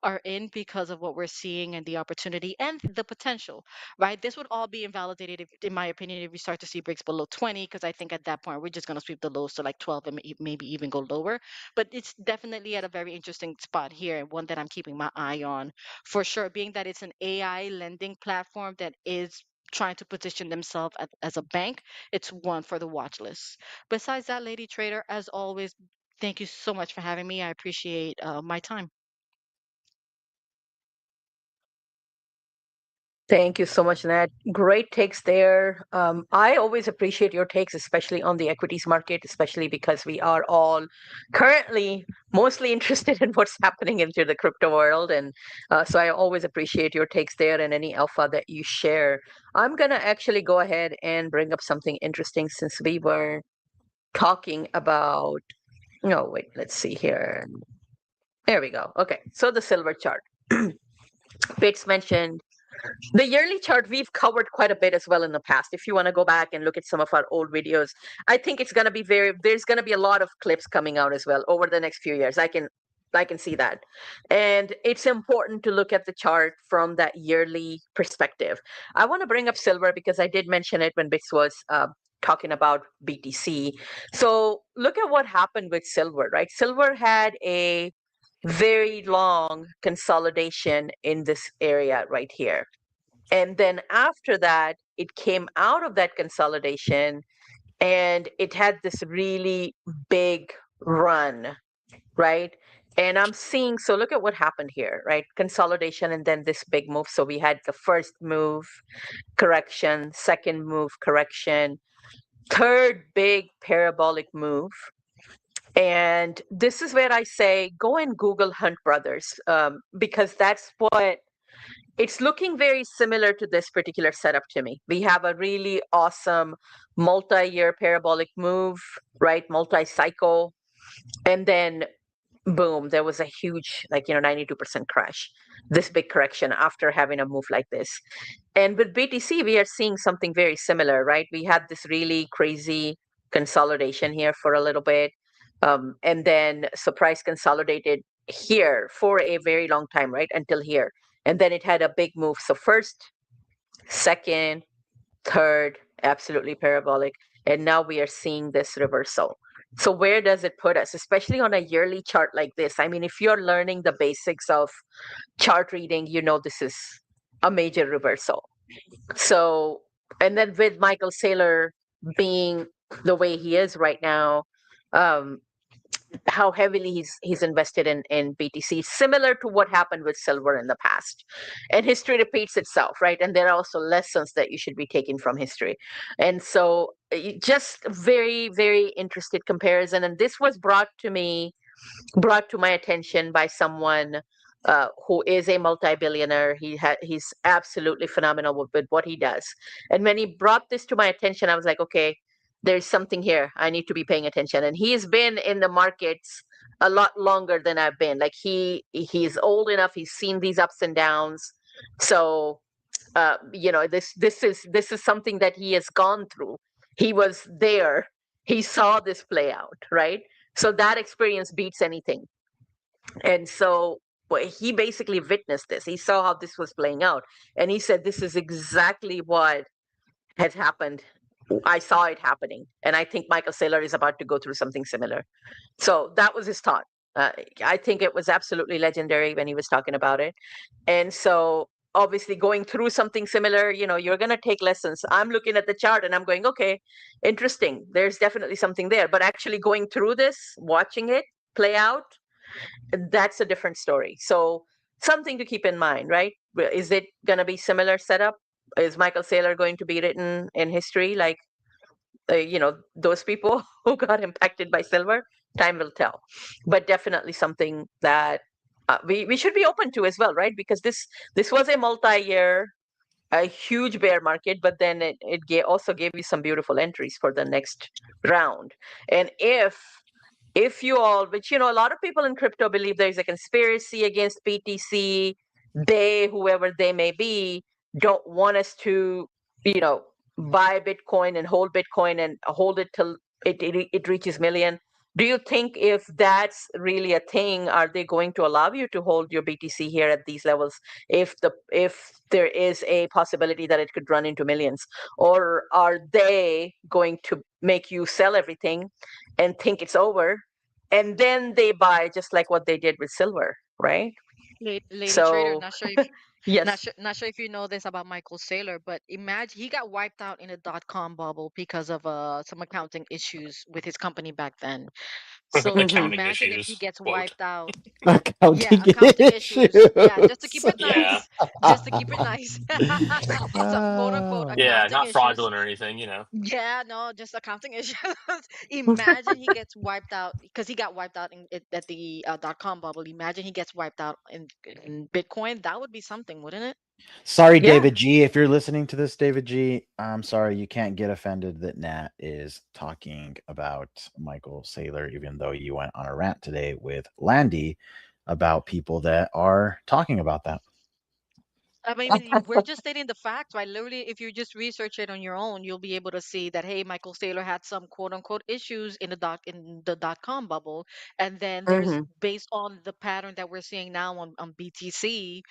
are in because of what we're seeing and the opportunity and the potential, right? This would all be invalidated, if, in my opinion, if we start to see breaks below 20, because I think at that point we're just going to sweep the lows to like 12 and maybe even go lower. But it's definitely at a very interesting spot here, and one that I'm keeping my eye on for sure, being that it's an AI lending platform that is trying to position themselves as a bank. It's one for the watch list. Besides that, Lady Trader, as always, thank you so much for having me. I appreciate my time. Thank you so much, Nat. Great takes there. I always appreciate your takes, especially on the equities market, especially because we are all currently mostly interested in what's happening into the crypto world. And so I always appreciate your takes there and any alpha that you share. I'm going to actually go ahead and bring up something interesting since we were talking about, no, wait, let's see here. There we go. Okay, so the silver chart. Bates mentioned the yearly chart we've covered quite a bit as well in the past. If you want to go back and look at some of our old videos, I think it's going to be there's going to be a lot of clips coming out as well over the next few years. I can see that. And it's important to look at the chart from that yearly perspective. I want to bring up silver because I did mention it when Bix was talking about BTC. So look at what happened with silver, right? Silver had a very long consolidation in this area right here. And then after that, it came out of that consolidation and it had this really big run, right? And I'm seeing, so look at what happened here, right? Consolidation and then this big move. So we had the first move, correction, second move, correction, third big parabolic move. And this is where I say go and Google Hunt Brothers, because that's what it's looking very similar to this particular setup to me. We have a really awesome multi-year parabolic move, right? Multi-cycle. And then boom, there was a huge, 92% crash, this big correction after having a move like this. And with BTC, we are seeing something very similar, right? We had this really crazy consolidation here for a little bit. And then surprise consolidated here for a very long time, right? Until here. And then it had a big move. So first, second, third, absolutely parabolic. And now we are seeing this reversal. So where does it put us, especially on a yearly chart like this? I mean, if you're learning the basics of chart reading, you know this is a major reversal. So, and then with Michael Saylor being the way he is right now, um, how heavily he's invested in BTC, similar to what happened with silver in the past. And history repeats itself, right? And there are also lessons that you should be taking from history. And so just very, very interested comparison. And this was brought to my attention by someone who is a multi-billionaire. He's absolutely phenomenal with what he does. And when he brought this to my attention, I was like, okay, there's something here. I need to be paying attention. And he's been in the markets a lot longer than I've been. Like he's old enough. He's seen these ups and downs. So this is something that he has gone through. He was there. He saw this play out, right? So that experience beats anything. And so he basically witnessed this. He saw how this was playing out, and he said, "This is exactly what has happened. I saw it happening, and I think Michael Saylor is about to go through something similar." So that was his thought. I think it was absolutely legendary when he was talking about it. And so obviously going through something similar, you're going to take lessons. I'm looking at the chart and I'm going, okay, interesting. There's definitely something there. But actually going through this, watching it play out, that's a different story. So something to keep in mind, right? Is it going to be similar setup? Is Michael Saylor going to be written in history like those people who got impacted by silver? Time will tell. But definitely something that we should be open to as well, right? Because this was a multi-year, a huge bear market, but then it also gave you some beautiful entries for the next round. And if you all, which a lot of people in crypto believe there's a conspiracy against BTC, they, whoever they may be, don't want us to, buy Bitcoin and hold Bitcoin and hold it till it reaches million. Do you think if that's really a thing, are they going to allow you to hold your BTC here at these levels if there is a possibility that it could run into millions? Or are they going to make you sell everything and think it's over, and then they buy just like what they did with silver, right? Lady Trader, So yes. not sure if you know this about Michael Saylor, but imagine he got wiped out in a dot-com bubble because of some accounting issues with his company back then. So Hmm. Accounting imagine if he issues. gets Quote. wiped out. Yeah, Accounting accounting issues. Yeah, just to keep issues. it Yeah. nice. Just to keep it nice. So quote unquote Oh. Yeah, accounting not issues. fraudulent or anything, you know. Yeah, no, just accounting issues. Imagine he gets wiped out because he got wiped out at the dot-com bubble. Imagine he gets wiped out in Bitcoin. That would be something, wouldn't it? Sorry, Yeah. David G. If you're listening to this, David G, I'm sorry you can't get offended that Nat is talking about Michael Saylor, even though you went on a rant today with Landy about people that are talking about that. I mean, we're just stating the facts, right? Literally, if you just research it on your own, you'll be able to see that hey, Michael Saylor had some quote unquote issues in the dot-com bubble, and then there's Hmm. based on the pattern that we're seeing now on BTC,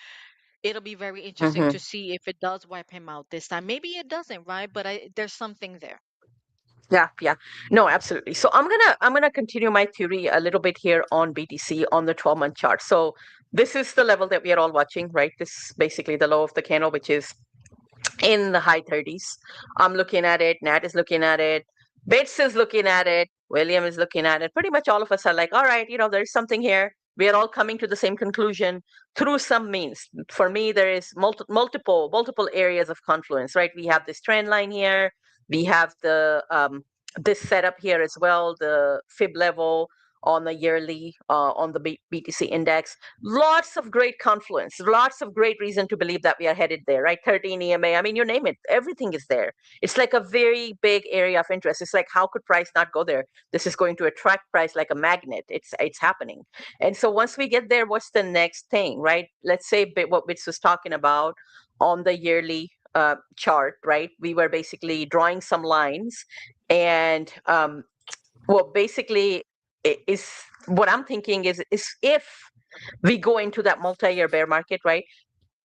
it'll be very interesting Hmm. to see if it does wipe him out this time. Maybe it doesn't, right? But there's something there. Yeah, yeah. No, absolutely. So I'm gonna continue my theory a little bit here on BTC on the 12-month chart. So this is the level that we are all watching, right? This is basically the low of the candle, which is in the high 30s. I'm looking at it. Nat is looking at it. Bates is looking at it. William is looking at it. Pretty much all of us are like, all right, there's something here. We are all coming to the same conclusion through some means. For me, there is multiple areas of confluence, right? We have this trend line here. We have the this setup here as well, the fib level on the yearly on the BTC index. Lots of great confluence, lots of great reason to believe that we are headed there, right? 13 EMA, I mean, you name it, everything is there. It's like a very big area of interest. It's like, how could price not go there? This is going to attract price like a magnet. It's happening. And so once we get there, what's the next thing, right? Let's say what Bits was talking about on the yearly chart, right? We were basically drawing some lines, and well, basically, is what I'm thinking is if we go into that multi-year bear market, right?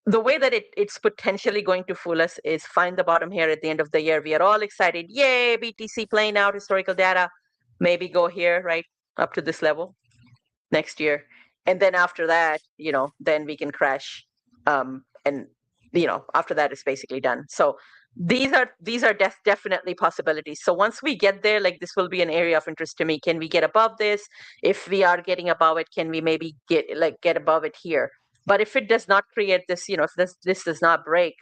The way that it's potentially going to fool us is find the bottom here at the end of the year. We are all excited, yay, BTC playing out historical data. Maybe go here, right, up to this level next year, and then after that, then we can crash, and after that it's basically done. So these are definitely possibilities. So once we get there, like, this will be an area of interest to me. Can we get above this? If we are getting above it, can we maybe get above it here? But if it does not create this, if this does not break,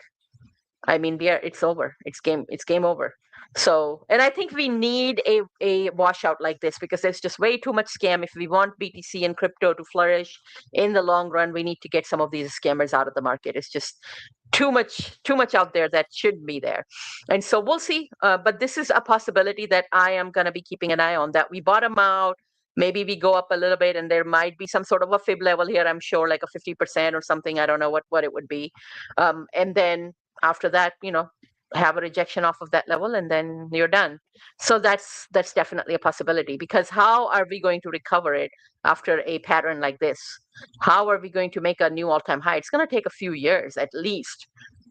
I mean, it's over. It's game over. So, and I think we need a washout like this because there's just way too much scam. If we want BTC and crypto to flourish in the long run, we need to get some of these scammers out of the market. It's just too much out there that shouldn't be there. And so we'll see. But this is a possibility that I am going to be keeping an eye on, that we bottom out. Maybe we go up a little bit and there might be some sort of a fib level here. I'm sure like a 50% or something. I don't know what it would be. And then after that, have a rejection off of that level and then you're done. So that's definitely a possibility, because how are we going to recover it after a pattern like this? How are we going to make a new all-time high? It's going to take a few years at least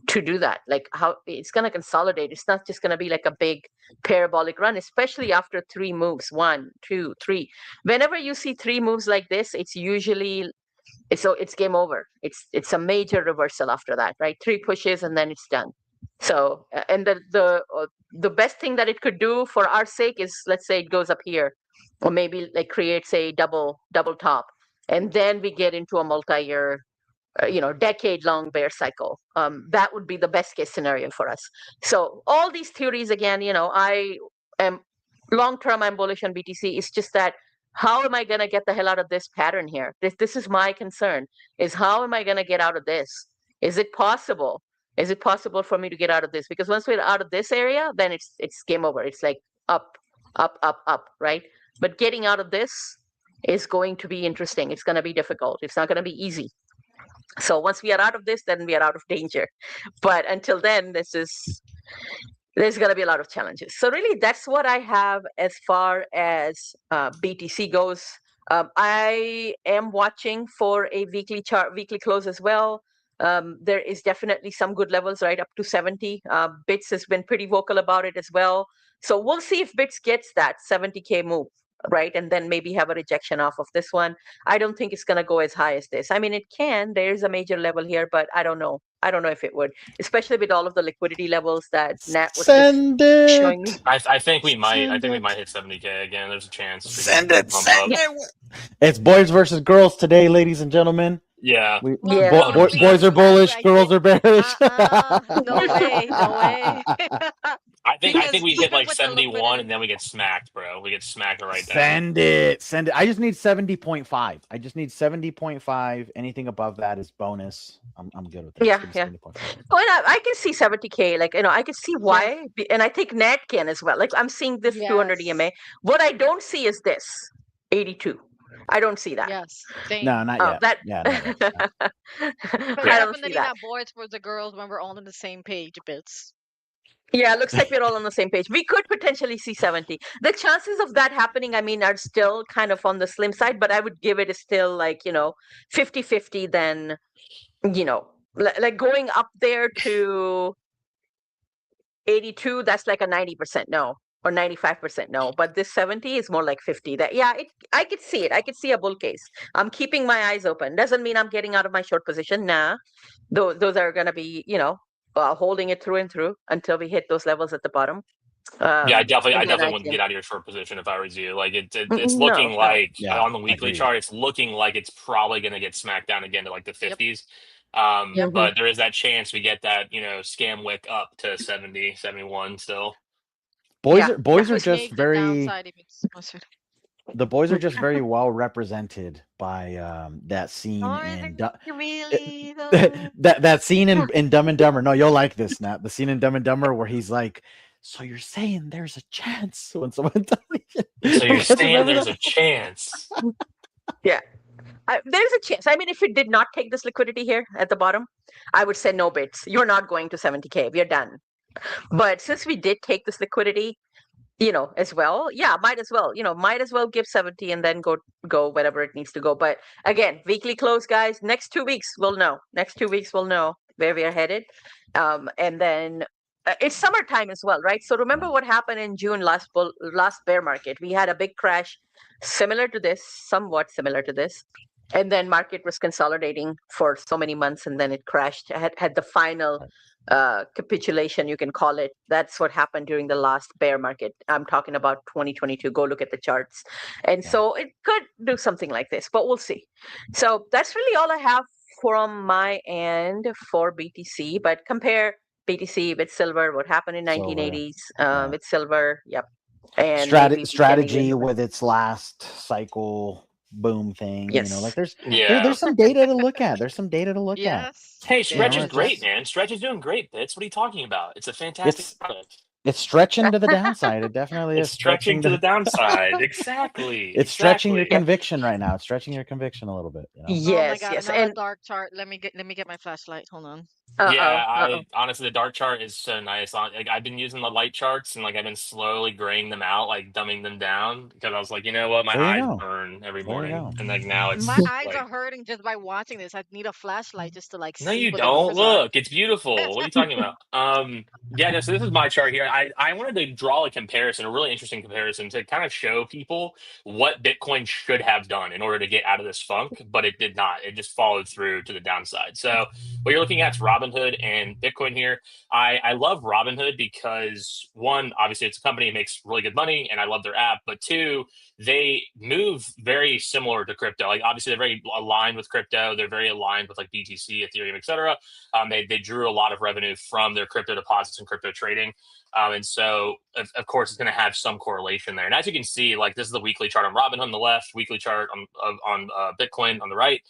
to do that. Like, how it's going to consolidate. It's not just going to be like a big parabolic run, especially after 3 moves. 1, 2, 3. Whenever you see 3 moves like this, it's usually it's game over. It's a major reversal after that, right? 3 pushes and then it's done. So, and the best thing that it could do for our sake is, let's say it goes up here, or maybe like creates a double top, and then we get into a multi-year, decade-long bear cycle. That would be the best case scenario for us. So all these theories, again, I am long-term, I'm bullish on BTC. It's just that how am I going to get the hell out of this pattern here? This is my concern, is how am I going to get out of this? Is it possible? Is it possible for me to get out of this? Because once we're out of this area, then it's game over. It's like up, up, up, up, right? But getting out of this is going to be interesting. It's going to be difficult. It's not going to be easy. So once we are out of this, then we are out of danger. But until then, there's going to be a lot of challenges. So really, that's what I have as far as BTC goes. I am watching for a weekly close as well. There is definitely some good levels right up to 70. Bits has been pretty vocal about it as well. So we'll see if Bits gets that 70K move, right? And then maybe have a rejection off of this one. I don't think it's going to go as high as this. I mean, it can. There's a major level here, but I don't know. I don't know if it would, especially with all of the liquidity levels that Nat was Send just showing me. it. I think we might. I Send think we it. might hit 70K again. There's a chance. Send it. Bump Send up. it. It's boys versus girls today, ladies and gentlemen. Yeah. We, Well, Yeah. no, Boys boys are bullish, girls are bearish. no way, no way. I think Because we hit even like with the 71 liquidity- and then we get smacked, bro. We get smacked right there. Send it. Send it. I just need 70.5. I just need 70.5. Anything above that is bonus. I'm good with that. Yeah, Just give yeah. me 70.5. Oh, and I can see 70K. Like, I can see why. And I think Nat can as well. Like, I'm seeing this 200 Yes. EMA. What I don't see is this 82. I don't see that. Yes, same. No, not Oh, yet. that. Yeah, not yet. No. But I don't see definitely that. not boys for the girls when we're all on the same page, bits. Yeah, it looks like we're all on the same page. We could potentially see 70. The chances of that happening, I mean, are still kind of on the slim side, but I would give it still like, 50-50 then, like going up there to 82, that's like a 90% no, or 95% no. But this 70 is more like 50. That I could see it. I could see a bull case. I'm keeping my eyes open. Doesn't mean I'm getting out of my short position. Nah, those are gonna be, holding it through and through until we hit those levels at the bottom. Yeah, I definitely and then wouldn't get out of your short position if I was you. Like it's No, looking no. like Yeah, on the weekly agreed. chart, it's looking like it's probably going to get smacked down again to like the 50s. Yep. But there is that chance we get that scam wick up to 70, 71 still. Boys Yeah, are Which just makes the very. downside even closer. The boys are just very well represented by that scene in really that scene in Dumb and Dumber. No, you'll like this, Nat. The scene in Dumb and Dumber where he's like, "So you're saying there's a chance when someone tells you?" So you're You guys saying remember there's that? a chance? Yeah. There's a chance. I mean, if it did not take this liquidity here at the bottom, I would say no bits. You're not going to 70K. We're done. But since we did take this liquidity, as well, might as well give 70 and then go whatever it needs to go. But again, weekly close, guys. Next 2 weeks we'll know. Where we are headed. And then it's summertime as well, right? So remember what happened in June last bear market. We had a big crash somewhat similar to this. And then market was consolidating for so many months and then it crashed. Had the final capitulation, you can call it. That's what happened during the last bear market. I'm talking about 2022. Go look at the charts. And so it could do something like this, but we'll see. So that's really all I have from my end for BTC. But compare BTC with silver, what happened in Silver. 1980s Yeah. with silver. Yep. And maybe Strategy with its last cycle boom thing. Yes. You know, like there's Yeah. some data to look at. There's some data to look at. Yes. Hey, You Stretch know, is it's great, just man. Stretch is doing great, Bits. What are you talking about? It's a fantastic product. it's stretching to the downside. It definitely It's is stretching to the downside. Exactly. it's stretching your Exactly. conviction right now. It's stretching your conviction a little bit. You know. Oh my Yes, God, yes. another And dark chart. Let me get my flashlight. Hold on. Yeah, uh-oh. I honestly the dark chart is so nice. Like I've been using the light charts and like I've been slowly graying them out, like dumbing them down because I was like, you know what, my There you eyes go. burn every There you morning, go. and like now My it's eyes like, are hurting just by watching this. I need a flashlight just to like no, see you what the don't. numbers are. Look, it's beautiful. What are you talking about? Yeah, no, so this is my chart here. I wanted to draw a comparison, a really interesting comparison to kind of show people what Bitcoin should have done in order to get out of this funk, but it did not. It just followed through to the downside. So what you're looking at is Robinhood and Bitcoin here. I love Robinhood because one, obviously it's a company that makes really good money and I love their app, but two, they move very similar to crypto. Like obviously they're very aligned with crypto. They're very aligned with like BTC, Ethereum, etc. They drew a lot of revenue from their crypto deposits and crypto trading. And so, of course, it's going to have some correlation there. And as you can see, like this is the weekly chart on Robinhood on the left, weekly chart on Bitcoin on the right.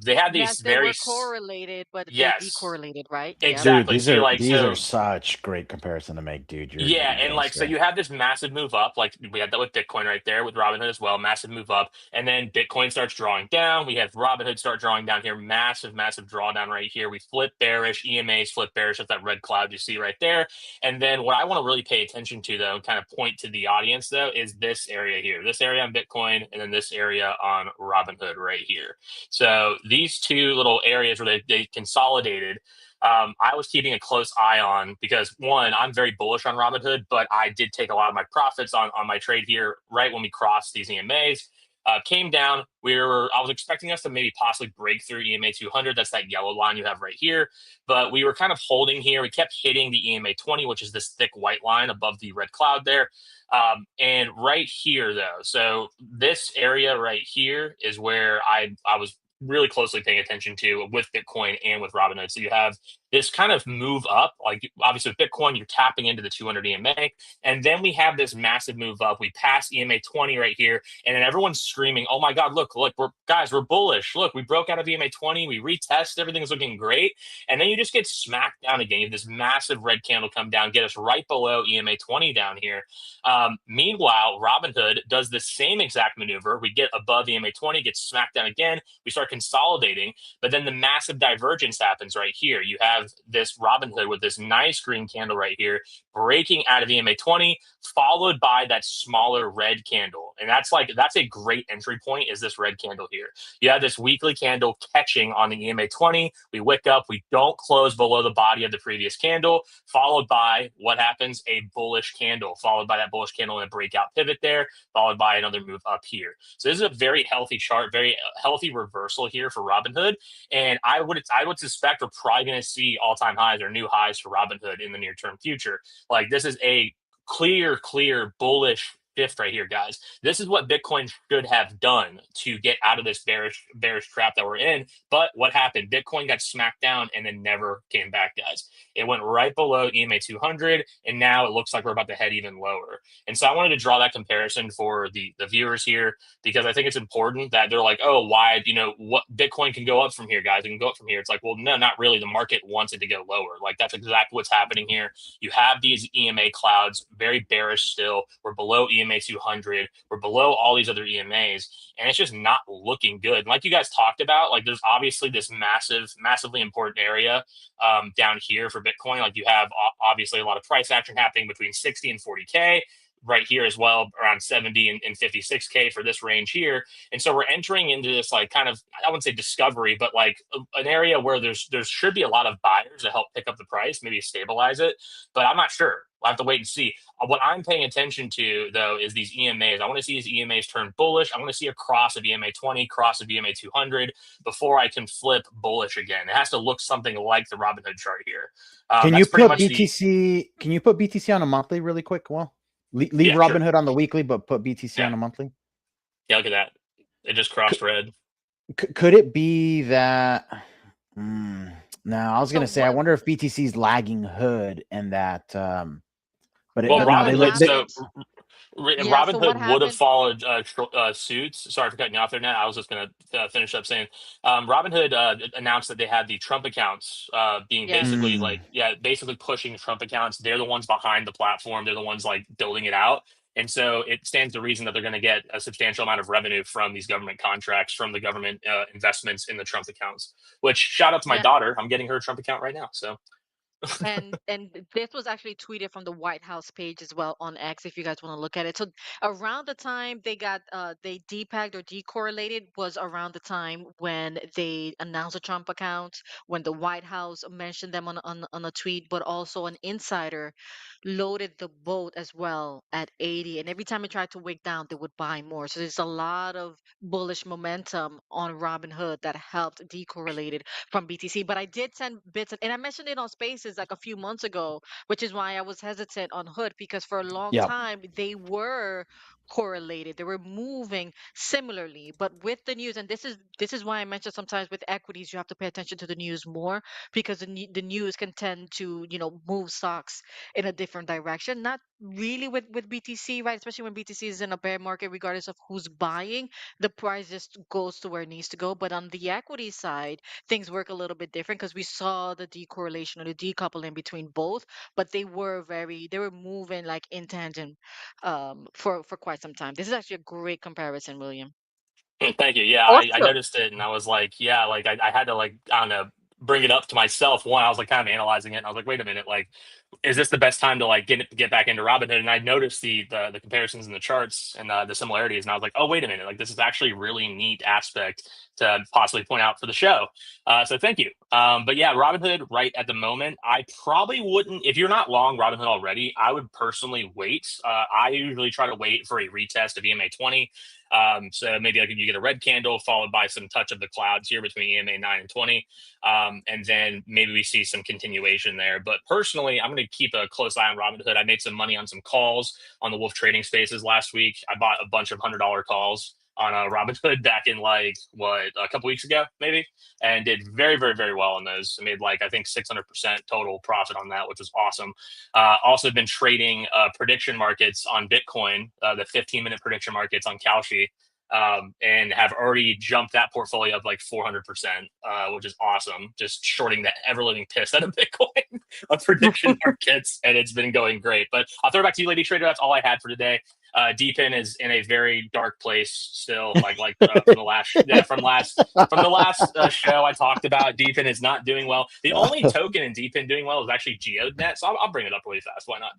They have Yes, these they very were correlated, but they yes, decorrelated, right? Yep. Dude, exactly. See, like these are so. such great comparison to make, dude. Yeah, You're and doing like so good. you have this massive move up, like we had that with Bitcoin right there with Robinhood as well, massive move up, and then Bitcoin starts drawing down. We have Robinhood start drawing down here, massive, massive drawdown right here. We flip bearish, EMAs flip bearish, that's that red cloud you see right there. And then what I want to really pay attention to though, and kind of point to the audience though, is this area here, this area on Bitcoin, and then this area on Robinhood right here. So these two little areas where they consolidated. I was keeping a close eye on because one, I'm very bullish on Robinhood, but I did take a lot of my profits on my trade here right when we crossed these EMAs. Came down. I was expecting us to maybe possibly break through EMA 200. That's that yellow line you have right here. But we were kind of holding here. We kept hitting the EMA 20, which is this thick white line above the red cloud there. And right here, though, so this area right here is where I was really closely paying attention to with Bitcoin and with Robinhood. So you have this kind of move up, like obviously with Bitcoin, you're tapping into the 200 EMA. And then we have this massive move up. We pass EMA 20 right here. And then everyone's screaming, oh my God, look, we're bullish. Look, we broke out of EMA 20. We retest. Everything's looking great. And then you just get smacked down again. You have this massive red candle come down, get us right below EMA 20 down here. Meanwhile, Robinhood does the same exact maneuver. We get above EMA 20, gets smacked down again. We start consolidating, but then the massive divergence happens right here. You have this Robinhood with this nice green candle right here, breaking out of EMA 20, followed by that smaller red candle. And that's a great entry point, is this red candle here. You have this weekly candle catching on the EMA 20. We wick up, we don't close below the body of the previous candle, followed by what happens? A bullish candle, followed by that bullish candle and a breakout pivot there, followed by another move up here. So this is a very healthy chart, very healthy reversal here for Robinhood. And I would suspect we're probably going to see all-time highs or new highs for Robinhood in the near-term future. Like this is a clear bullish shift right here, guys. This is what Bitcoin should have done to get out of this bearish trap that we're in. But what happened? Bitcoin got smacked down and then never came back, guys. It went right below EMA 200, and now it looks like we're about to head even lower. And so I wanted to draw that comparison for the viewers here, because I think it's important that they're like, oh, why, what Bitcoin can go up from here, guys. It can go up from here. It's like, well, no, not really. The market wants it to go lower. Like that's exactly what's happening here. You have these EMA clouds, very bearish still. We're below EMA 200. We're below all these other EMAs, and it's just not looking good. And like you guys talked about, like there's obviously this massively important area down here for Bitcoin. Like you have obviously a lot of price action happening between 60 and 40K. Right here as well, around 70 and 56K for this range here. And so we're entering into this like kind of, I wouldn't say discovery, but like an area where there should be a lot of buyers to help pick up the price, maybe stabilize it. But I'm not sure. We'll have to wait and see. What I'm paying attention to, though, is these EMAs. I want to see these EMAs turn bullish. I want to see a cross of EMA 20, cross of EMA 200 before I can flip bullish again. It has to look something like the Robinhood chart here. Can you put BTC? Can you put BTC on a monthly really quick? Well, leave Robinhood on the weekly, but put BTC on a monthly. Yeah, look at that. It just crossed red. Could it be that Now, I was So gonna say, I what? wonder if BTC's lagging Hood and that, but Well, But no, what they Robinhood. look. So happened? Yeah. So what Robinhood would have happened? followed suits. Sorry for cutting you off there, Nat. I was just going to finish up saying Robinhood announced that they had the Trump accounts being Yes. basically Mm, basically pushing Trump accounts. They're the ones behind the platform. They're the ones like building it out. And so it stands to reason that they're going to get a substantial amount of revenue from these government contracts, from the government investments in the Trump accounts. Which shout out to my Yeah. daughter. I'm getting her a Trump account right now. So And this was actually tweeted from the White House page as well on X if you guys want to look at it. So around the time they got they depegged or decorrelated was around the time when they announced the Trump account, when the White House mentioned them on a tweet, but also an insider loaded the boat as well at 80, and every time it tried to wick down they would buy more. So there's a lot of bullish momentum on Robinhood that helped decorrelate it from BTC. But I did send bits, and I mentioned it on Spaces like a few months ago, which is why I was hesitant on Hood, because for a long yep. time they were correlated, they were moving similarly. But with the news, and this is why I mentioned sometimes with equities you have to pay attention to the news more, because the news can tend to move stocks in a different direction. Not really with BTC, right? Especially when BTC is in a bear market, regardless of who's buying, the price just goes to where it needs to go. But on the equity side, things work a little bit different because we saw the decorrelation or the decoupling between both, but they were moving like in tangent for quite some time. This is actually a great comparison, William. thank you. Yeah, I Awesome. noticed it and I was like, yeah, like I had to like, I don't know, bring it up to myself. One, I was like kind of analyzing it and I was like, wait a minute, like, is this the best time to like get back into Robinhood? And I noticed the comparisons in the charts and the similarities, and I was like, oh wait a minute, like this is actually a really neat aspect to possibly point out for the show. So thank you. But yeah, Robinhood right at the moment, I probably wouldn't, if you're not long Robinhood already, I would personally wait. I usually try to wait for a retest of EMA 20. So maybe like you get a red candle followed by some touch of the clouds here between EMA 9 and 20. And then maybe we see some continuation there. But personally, I'm going to keep a close eye on Robinhood. I made some money on some calls on the Wolf Trading Spaces last week. I bought a bunch of $100 calls on Robinhood back in like a couple weeks ago, maybe, and did very, very, very well on those. I made like I think 600% total profit on that, which was awesome. Also been trading prediction markets on Bitcoin, the 15-minute prediction markets on Kalshi, and have already jumped that portfolio up like 400%, which is awesome. Just shorting the ever living piss out of Bitcoin on prediction markets, and it's been going great. But I'll throw it back to you, Lady Trader. That's all I had for today. Deepin is in a very dark place still, from the last show I talked about. Deepin is not doing well. The only token in Deepin doing well is actually GeoNet, so I'll bring it up really fast. Why not?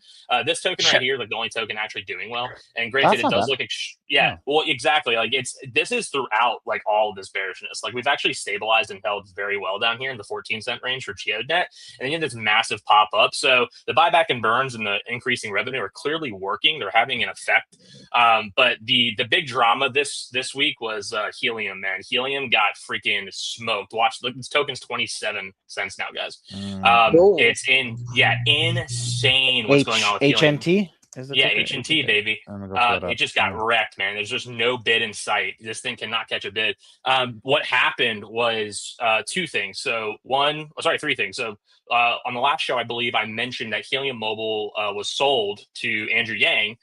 This token right Sure. here is like the only token actually doing well. And granted, That's it not does bad. look yeah, No. well, exactly. Like this is throughout like all of this bearishness. Like we've actually stabilized and held very well down here in the 14-cent range for GeoNet, and then you get this massive pop up. So the buyback and burns and the increasing revenue are clearly working. They're having an effect. But the big drama this week was Helium. Man, Helium got freaking smoked. Watch, look, this token's 27 cents now, guys. Whoa. It's insane what's going on with Helium. HNT is the Yeah, ticker? H&T, baby. I'm gonna go pull it It up. just got Yeah. wrecked, man. There's just no bid in sight. This thing cannot catch a bid. What happened was three things. So on the last show, I believe I mentioned that Helium Mobile was sold to Andrew Yang,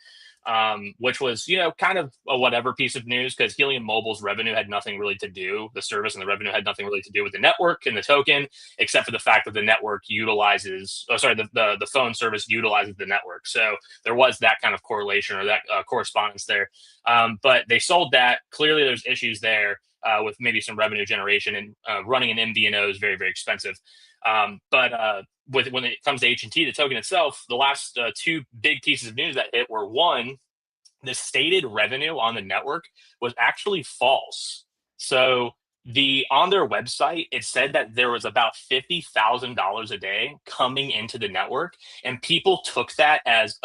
which was, kind of a whatever piece of news because Helium Mobile's revenue had nothing really to do, the service and the revenue had nothing really to do with the network and the token, except for the fact that the network the phone service utilizes the network. So there was that kind of correlation or that correspondence there. But they sold that. Clearly, there's issues there with maybe some revenue generation, and running an MVNO is very, very expensive. But when it comes to H&T, the token itself, the last two big pieces of news that hit were, one, the stated revenue on the network was actually false. So on their website, it said that there was about $50,000 a day coming into the network, and people took that as,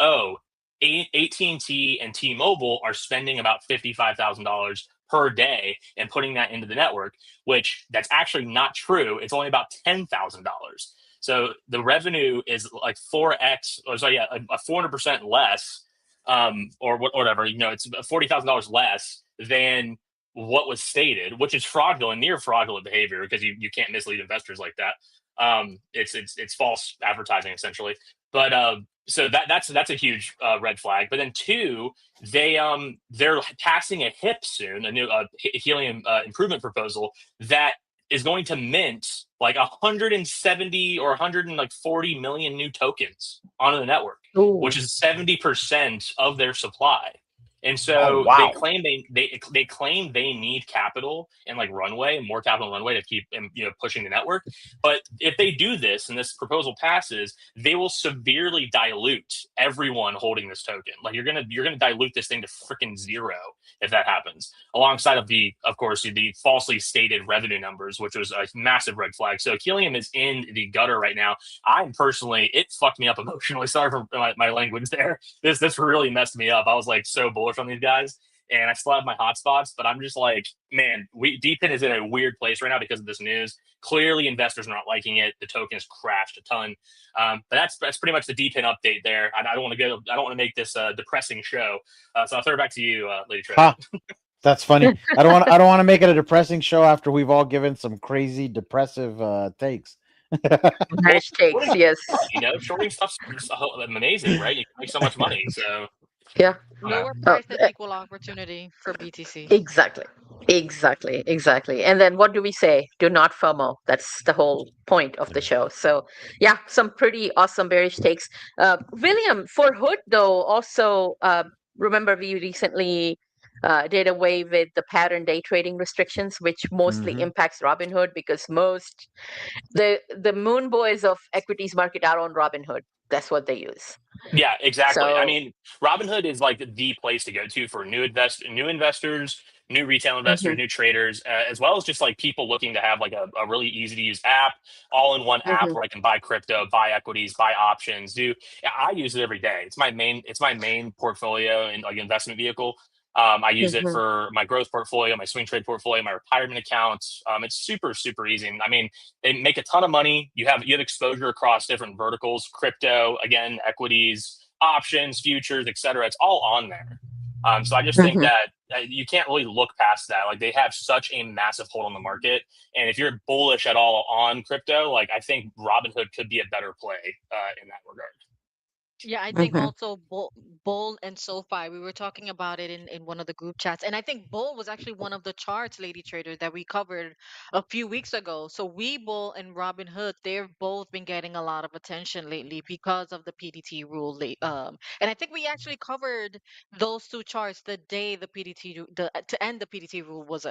AT&T and T-Mobile are spending about $55,000 per day and putting that into the network, which that's actually not true. It's only about $10,000. So the revenue is like 4x, or sorry, yeah, a 400% less, or whatever. It's $40,000 less than what was stated, which is fraudulent, near fraudulent behavior, because you can't mislead investors like that. It's false advertising essentially. But so that's a huge red flag. But then two, they're passing a HIP soon, a new helium improvement proposal that is going to mint like 170 or 140 million new tokens onto the network, Ooh. which is 70% of their supply. And Oh, so they wow. claim they claim they need capital and like runway, more capital and runway to keep pushing the network. But if they do this and this proposal passes, they will severely dilute everyone holding this token. Like you're gonna dilute this thing to freaking zero if that happens. Alongside of course, the falsely stated revenue numbers, which was a massive red flag. So helium is in the gutter right now. It fucked me up emotionally. Sorry for my language there. This really messed me up. I was like so bullish on these guys, and I still have my hot spots, but I'm just like, man, DPIN is in a weird place right now because of this news. Clearly, investors are not liking it. The token has crashed a ton. But that's pretty much the DPIN update there. I don't want to make this a depressing show. So I'll throw it back to you, Lady Treasure. Huh. That's funny. I don't want to make it a depressing show after we've all given some crazy depressive takes. Bearish takes, yes. Shorting stuff's amazing, right? You can make so much money. So Yeah. Lower Oh, price than equal opportunity for BTC. exactly. Exactly. And then what do we say? Do not FOMO. That's the whole point of the show. So, yeah, some pretty awesome bearish takes. William, for Hood, though, also, remember we recently did away with the pattern day trading restrictions, which mostly Mhm. impacts Robinhood because the moon boys of equities market are on Robinhood. That's what they use. yeah, exactly. I So, mean, Robinhood is like the place to go to for new investors, new retail investors, mhm, new traders, as well as just like people looking to have like a really easy to use app, all in one app mhm, where I can buy crypto, buy equities, buy options. I use it every day. It's my main portfolio and like investment vehicle. I use it mhm, for my growth portfolio, my swing trade portfolio, my retirement accounts. It's super, super easy. And I mean, they make a ton of money. You have exposure across different verticals, crypto, again, equities, options, futures, etc. It's all on there. So I just think mhm. that you can't really look past that. Like they have such a massive hold on the market, and if you're bullish at all on crypto, like I think Robinhood could be a better play in that regard. Yeah, I think Mhm. also Bull and SoFi, we were talking about it in one of the group chats. And I think Bull was actually one of the charts, Lady Trader, that we covered a few weeks ago. So Webull and Robinhood, they've both been getting a lot of attention lately because of the PDT rule. And I think we actually covered those two charts the day the to end the PDT rule was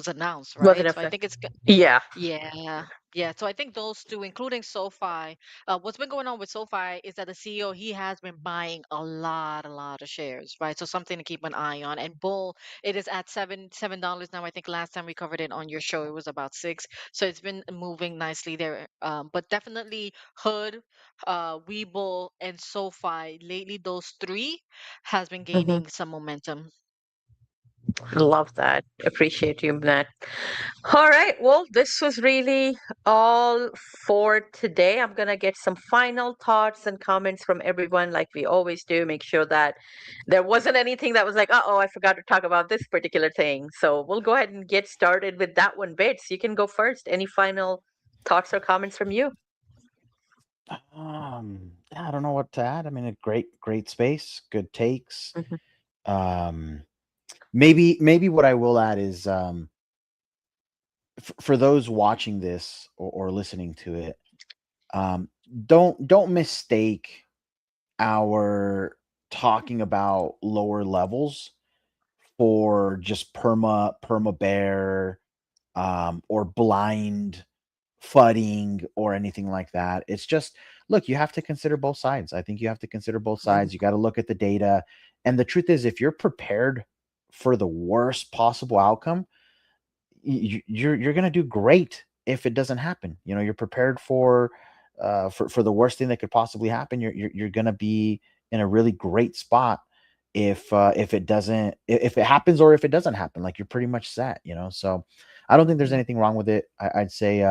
announced, Was it right? So I effect? think Yeah. yeah. Yeah, so I think those two, including SoFi, what's been going on with SoFi is that the CEO he has been buying a lot of shares, right? So something to keep an eye on. And Bull, it is at $7 now. I think last time we covered it on your show, it was about 6. So it's been moving nicely there. But definitely Hood, Webull, and SoFi lately, those three has been Mhm. gaining some momentum. Love that. Appreciate you, Matt. All right. Well, this was really all for today. I'm going to get some final thoughts and comments from everyone, like we always do. Make sure that there wasn't anything that was like, oh, I forgot to talk about this particular thing. So we'll go ahead and get started with that one. Bits, you can go first. Any final thoughts or comments from you? I don't know what to add. I mean, a great space, good takes. Mhm. Um, maybe what I will add is for those watching this or listening to it, um, don't mistake our talking about lower levels for just perma bear or blind fudding or anything like that. It's just, look, you have to consider both sides. I think you have to consider both Mhm. sides. You got to look at the data. And the truth is, if you're prepared for the worst possible outcome, you're going to do great if it doesn't happen. You're prepared for the worst thing that could possibly happen. You're going to be in a really great spot if it doesn't, if it happens, or if it doesn't happen. Like, you're pretty much set. So I don't think there's anything wrong with it. I'd say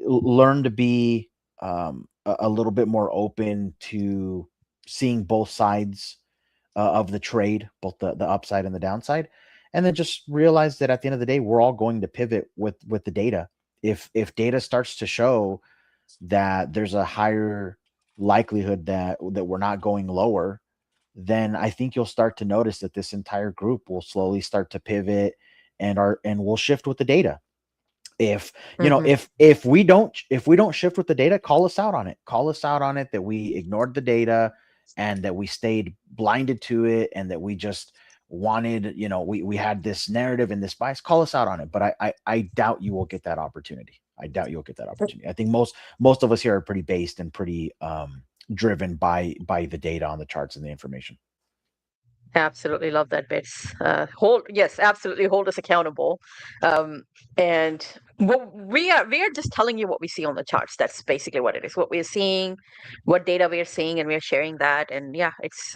learn to be a little bit more open to seeing both sides of the trade, both the upside and the downside, and then just realize that at the end of the day, we're all going to pivot with the data. If data starts to show that there's a higher likelihood that we're not going lower, then I think you'll start to notice that this entire group will slowly start to pivot and we'll shift with the data. If you know, Mm-hmm. if we don't shift with the data, call us out on it. Call us out on it that we ignored the data and that we stayed blinded to it and that we just wanted, we had this narrative and this bias. Call us out on it. But I doubt you will get that opportunity. I doubt you'll get that opportunity. I think most of us here are pretty based and pretty driven by the data on the charts and the information. Absolutely love that, Bits. Yes, absolutely hold us accountable. Um, and we are just telling you what we see on the charts. That's basically what it is. What we're seeing, what data we're seeing, and we're sharing that. And yeah, it's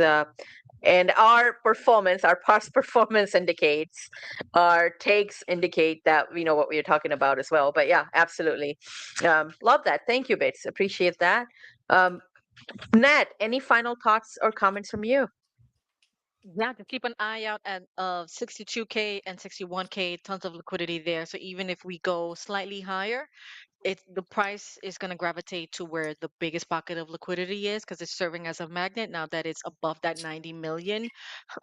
and our performance, our past performance indicates, our takes indicate that we know what we are talking about as well. But yeah, absolutely, love that. Thank you, Bits. Appreciate that. Um, Nat, any final thoughts or comments from you? Yeah, just keep an eye out at 62K and 61K, tons of liquidity there. So even if we go slightly higher, the price is going to gravitate to where the biggest pocket of liquidity is because it's serving as a magnet now that it's above that 90 million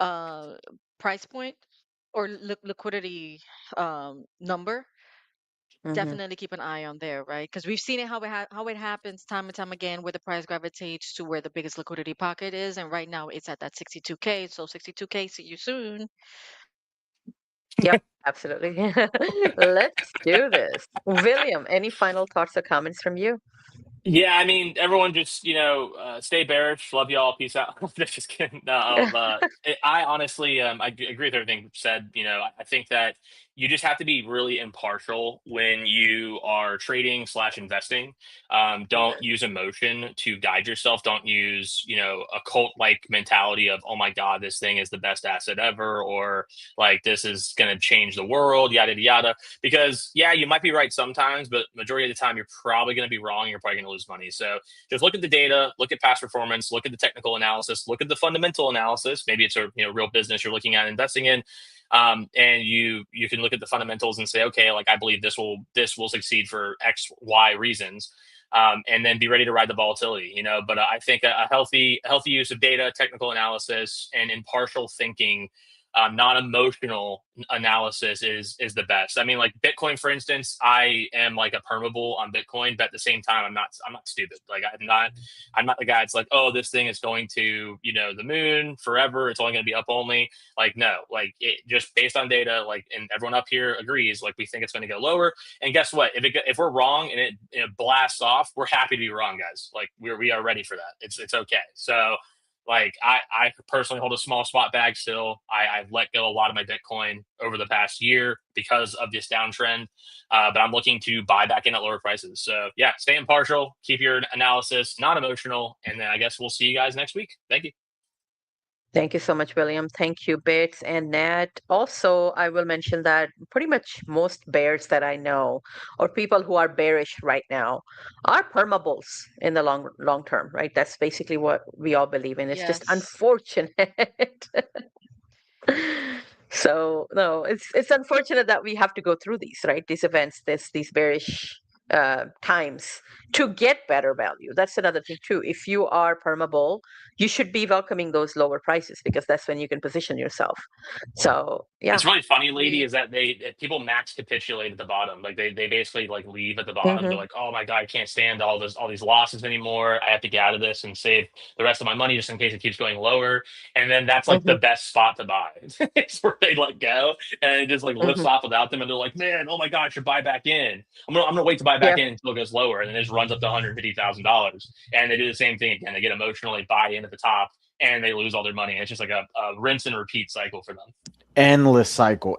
uh price point or liquidity number. Mm-hmm. Definitely keep an eye on there, right? Because we've seen it how it happens time and time again, where the price gravitates to where the biggest liquidity pocket is, and right now it's at that 62K. So 62K, see you soon. Yep, absolutely. Let's do this. William, any final thoughts or comments from you? Yeah, I mean, everyone just, stay bearish. Love y'all. Peace out. Just kidding. No, I honestly, agree with everything said. I think that you just have to be really impartial when you are trading slash investing. Don't use emotion to guide yourself. Don't use, a cult like mentality of, oh my God, this thing is the best asset ever, or like this is going to change the world, yada, yada, yada. Because yeah, you might be right sometimes, but majority of the time you're probably going to be wrong. You're probably going to lose money. So just look at the data, look at past performance, look at the technical analysis, look at the fundamental analysis. Maybe it's a real business you're looking at investing in, and you can look at the fundamentals and say, okay, like I believe this will succeed for X Y reasons. And then be ready to ride the volatility, But I think a healthy use of data, technical analysis, and impartial thinking, non-emotional analysis is the best. I mean, like Bitcoin, for instance, I am like a perma on Bitcoin, but at the same time, I'm not stupid. Like I'm not the guy that's like, oh, this thing is going to the moon forever. It's only going to be up only. Like no, like it just based on data. Like and everyone up here agrees. Like we think it's going to go lower. And guess what? If we're wrong and it blasts off, we're happy to be wrong, guys. Like we are ready for that. It's okay. So like I personally hold a small spot bag still. I've let go a lot of my Bitcoin over the past year because of this downtrend, but I'm looking to buy back in at lower prices. So yeah, stay impartial, keep your analysis not emotional, and then I guess we'll see you guys next week. Thank you. Thank you so much, William. Thank you, Bits and Nat. Also, I will mention that pretty much most bears that I know, or people who are bearish right now, are permabulls in the long term, right? That's basically what we all believe in. It's just Yes. unfortunate. So no, it's unfortunate that we have to go through these, right? These events, these bearish times to get better value. That's another thing too. If you are permabull, you should be welcoming those lower prices because that's when you can position yourself. So yeah. It's really funny, lady, Agree. is that people max capitulate at the bottom. Like they basically like leave at the bottom. They're Hmm. like, oh my God, I can't stand all these losses anymore. I have to get out of this and save the rest of my money just in case it keeps going lower. And then that's like the Hmm. best spot to buy. It's where they let go and it just like lifts Hmm. off without them. And they're like, man, oh my God, I should buy back in. I'm gonna wait to buy back Yeah. in until it goes lower. And then it just runs up to $150,000. And they do the same thing again. They get emotional, they buy in at the top and they lose all their money. It's just like a rinse and repeat cycle for them.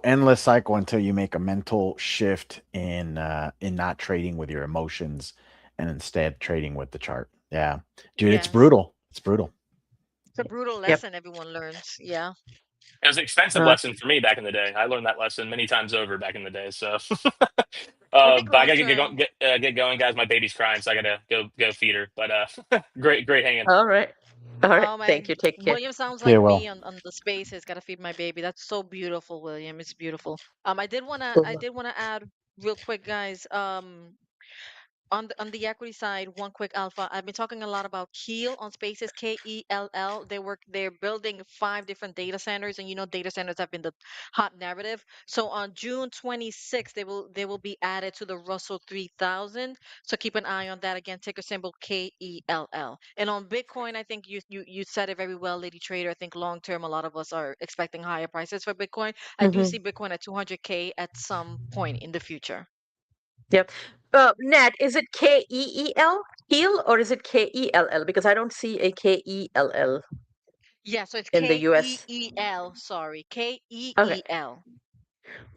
Endless cycle until you make a mental shift in not trading with your emotions and instead trading with the chart. Yeah, dude, it's Yes. brutal. It's brutal. It's a brutal Yep. lesson everyone learns. Yeah. It was an expensive Uh, lesson for me back in the day. I learned that lesson many times over back in the day. So, I think but I long gotta term. get going, guys. My baby's crying, so I gotta go feed her. But great hanging. all right. All right. Oh my, Thank you. Take care. William sounds Yeah, like well, me on the spaces. Gotta feed my baby. That's so beautiful, William. It's beautiful. I did wanna Mhm. add real quick, guys. on the equity side, one quick alpha. I've been talking a lot about Keel on Spaces, Kell. They're building 5 different data centers, and data centers have been the hot narrative. So on June 26th, they will be added to the Russell 3000. So keep an eye on that. Again, ticker symbol Kell. And on Bitcoin, I think you said it very well, Lady Trader. I think long term, a lot of us are expecting higher prices for Bitcoin. I do Hmm. see Bitcoin at 200K at some point in the future. Yep. Nat, is it Keel, Keel, or is it Kell? Because I don't see a Kell Yeah, so it's in the US. Keel. Sorry, Okay. Keel.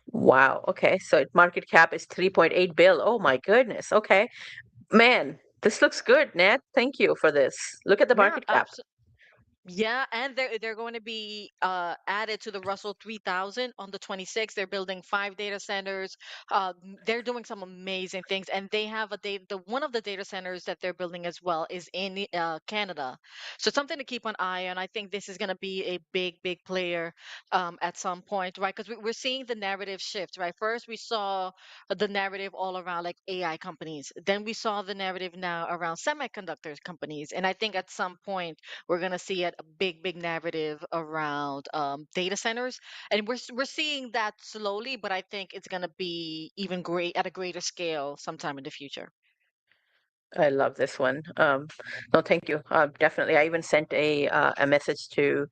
Wow. Okay. So market cap is 3.8 bill. Oh my goodness. Okay. Man, this looks good, Nat. Thank you for this. Look at the Yeah, market cap. yeah, and they're going to be added to the Russell 3000 on the 26th. They're building 5 data centers. They're doing some amazing things, and they have the one of the data centers that they're building as well is in Canada. So something to keep an eye on. I think this is going to be a big player at some point, right? Because we're seeing the narrative shift, right? First, we saw the narrative all around like AI companies. Then we saw the narrative now around semiconductors companies, and I think at some point we're going to see a big narrative around data centers, and we're seeing that slowly, but I think it's going to be even great at a greater scale sometime in the future. I love this one. No, thank you. Definitely. I even sent a message to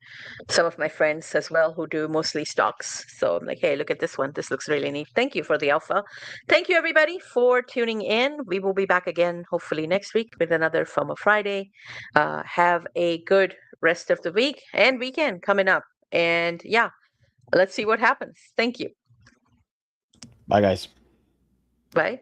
some of my friends as well who do mostly stocks. So I'm like, hey, look at this one. This looks really neat. Thank you for the alpha. Thank you, everybody, for tuning in. We will be back again, hopefully next week with another FOMO Friday. Have a good rest of the week and weekend coming up. And yeah, let's see what happens. Thank you. Bye, guys. Bye.